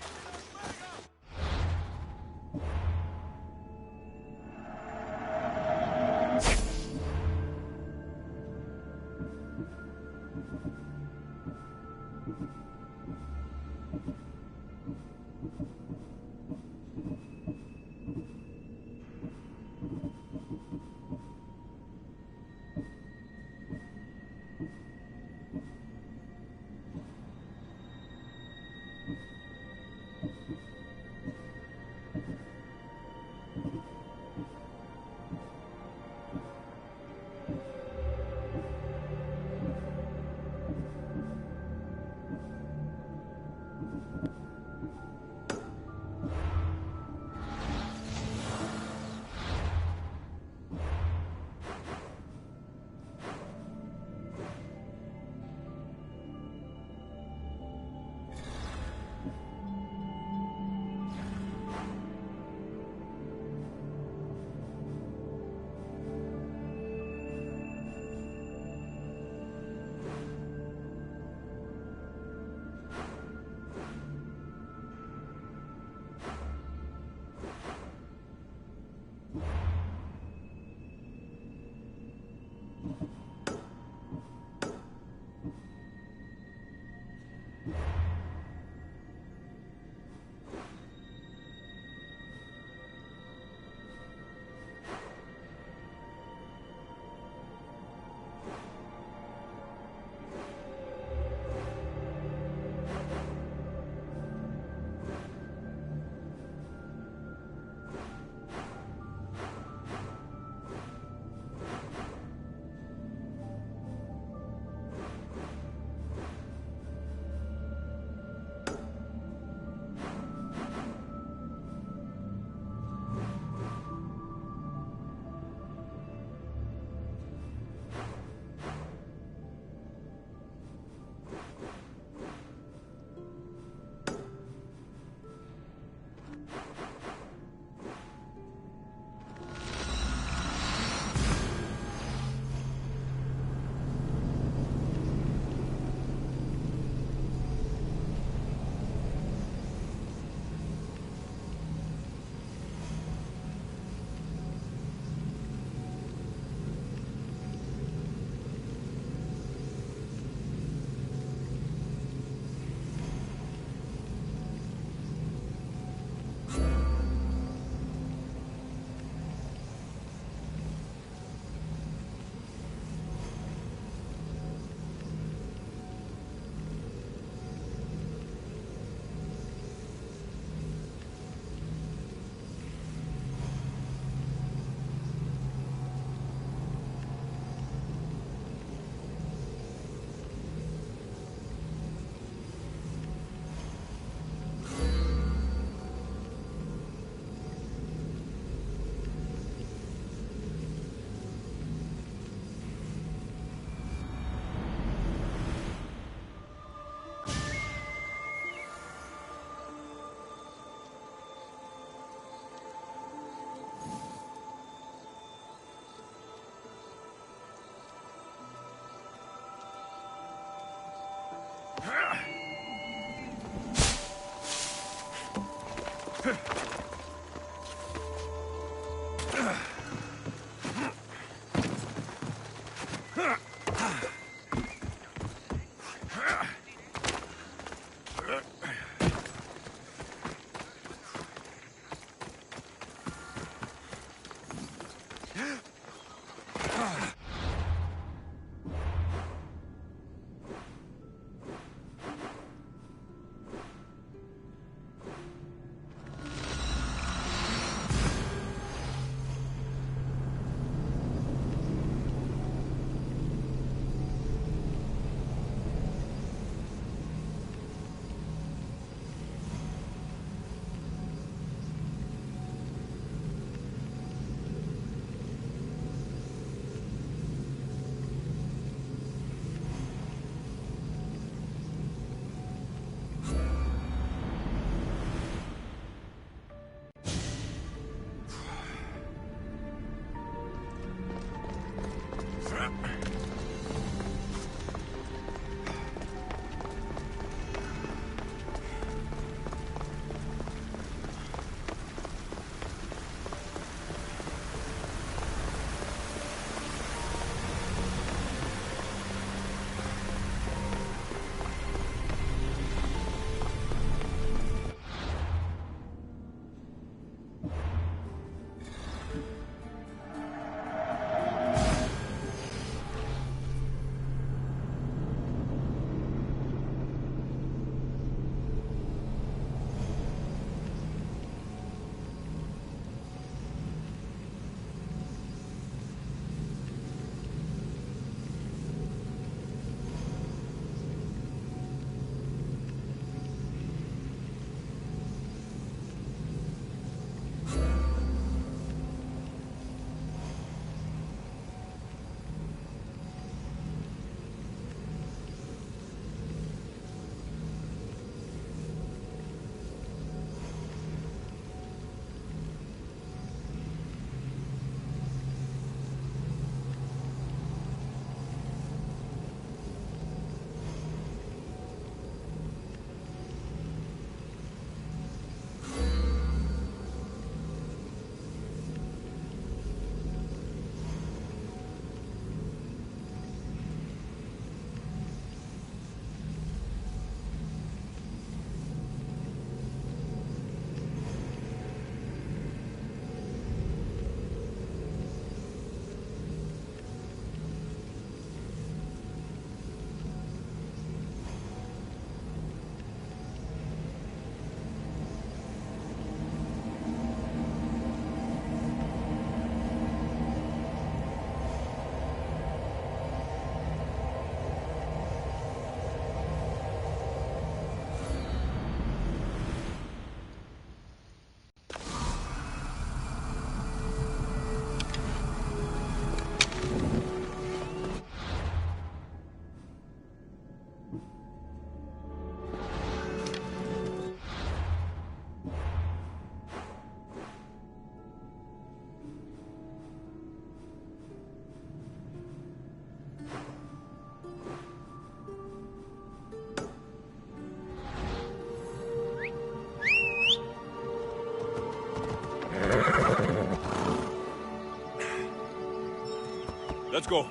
Let's go.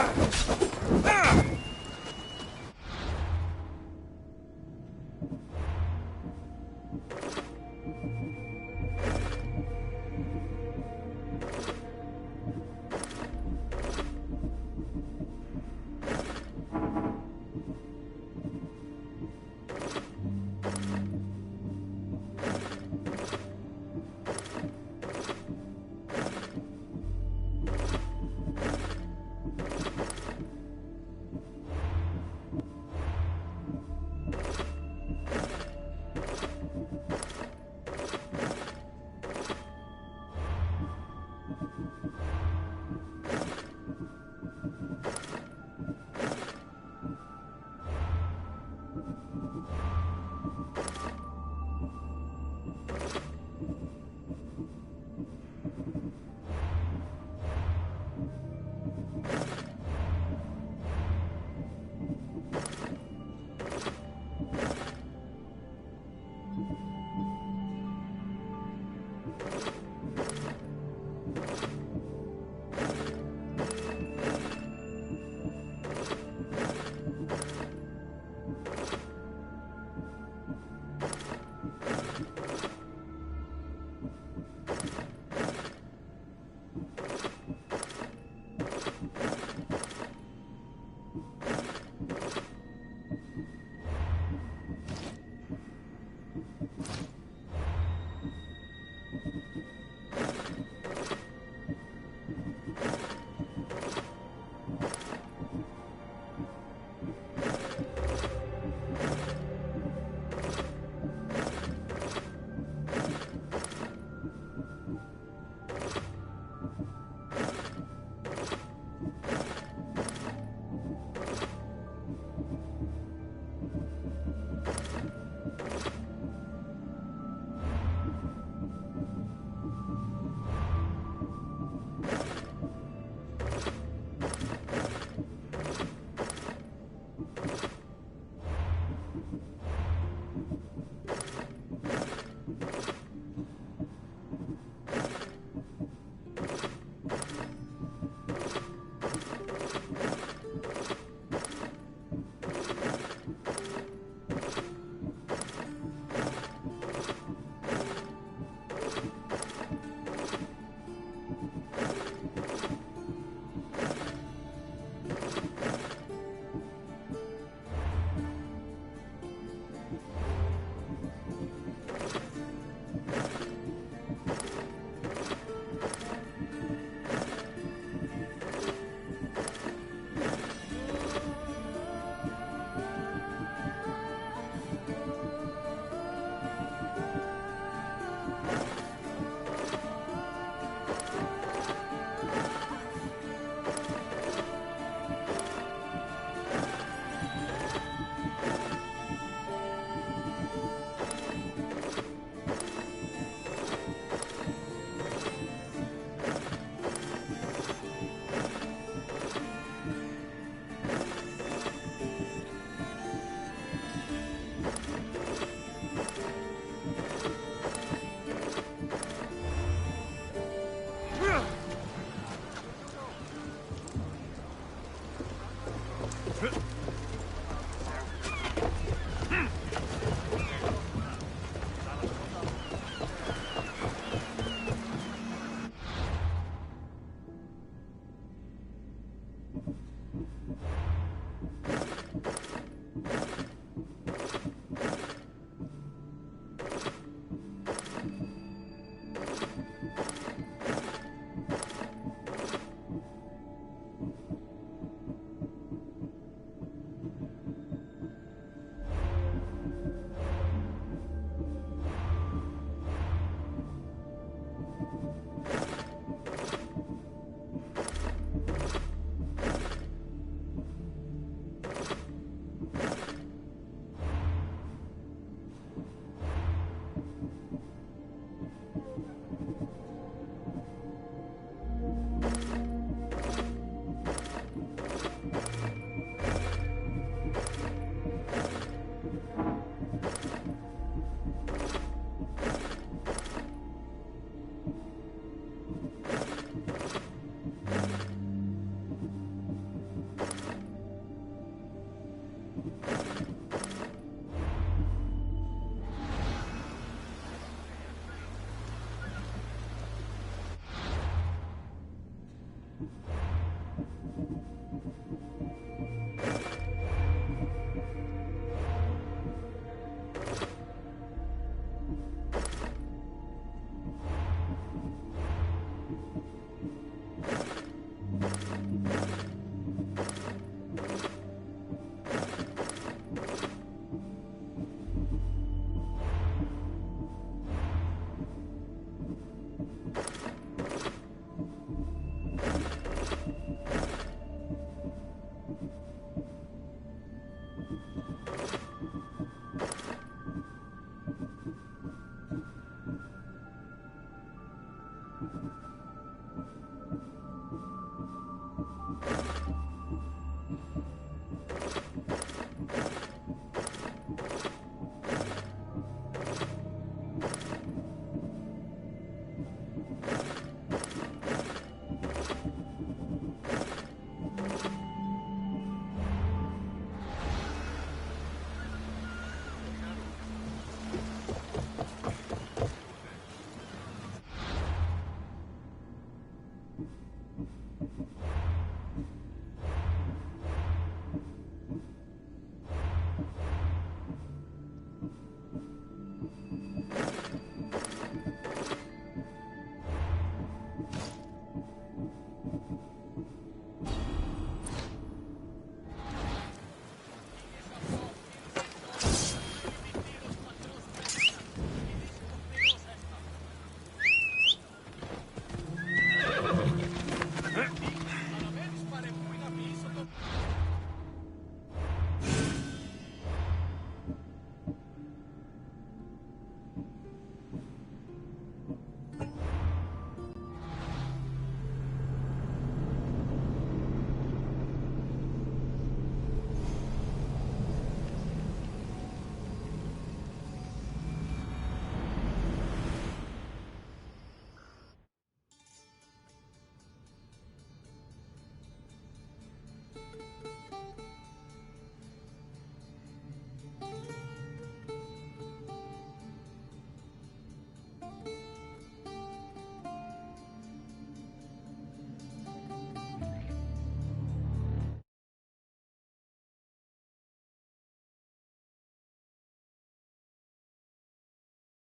Fire!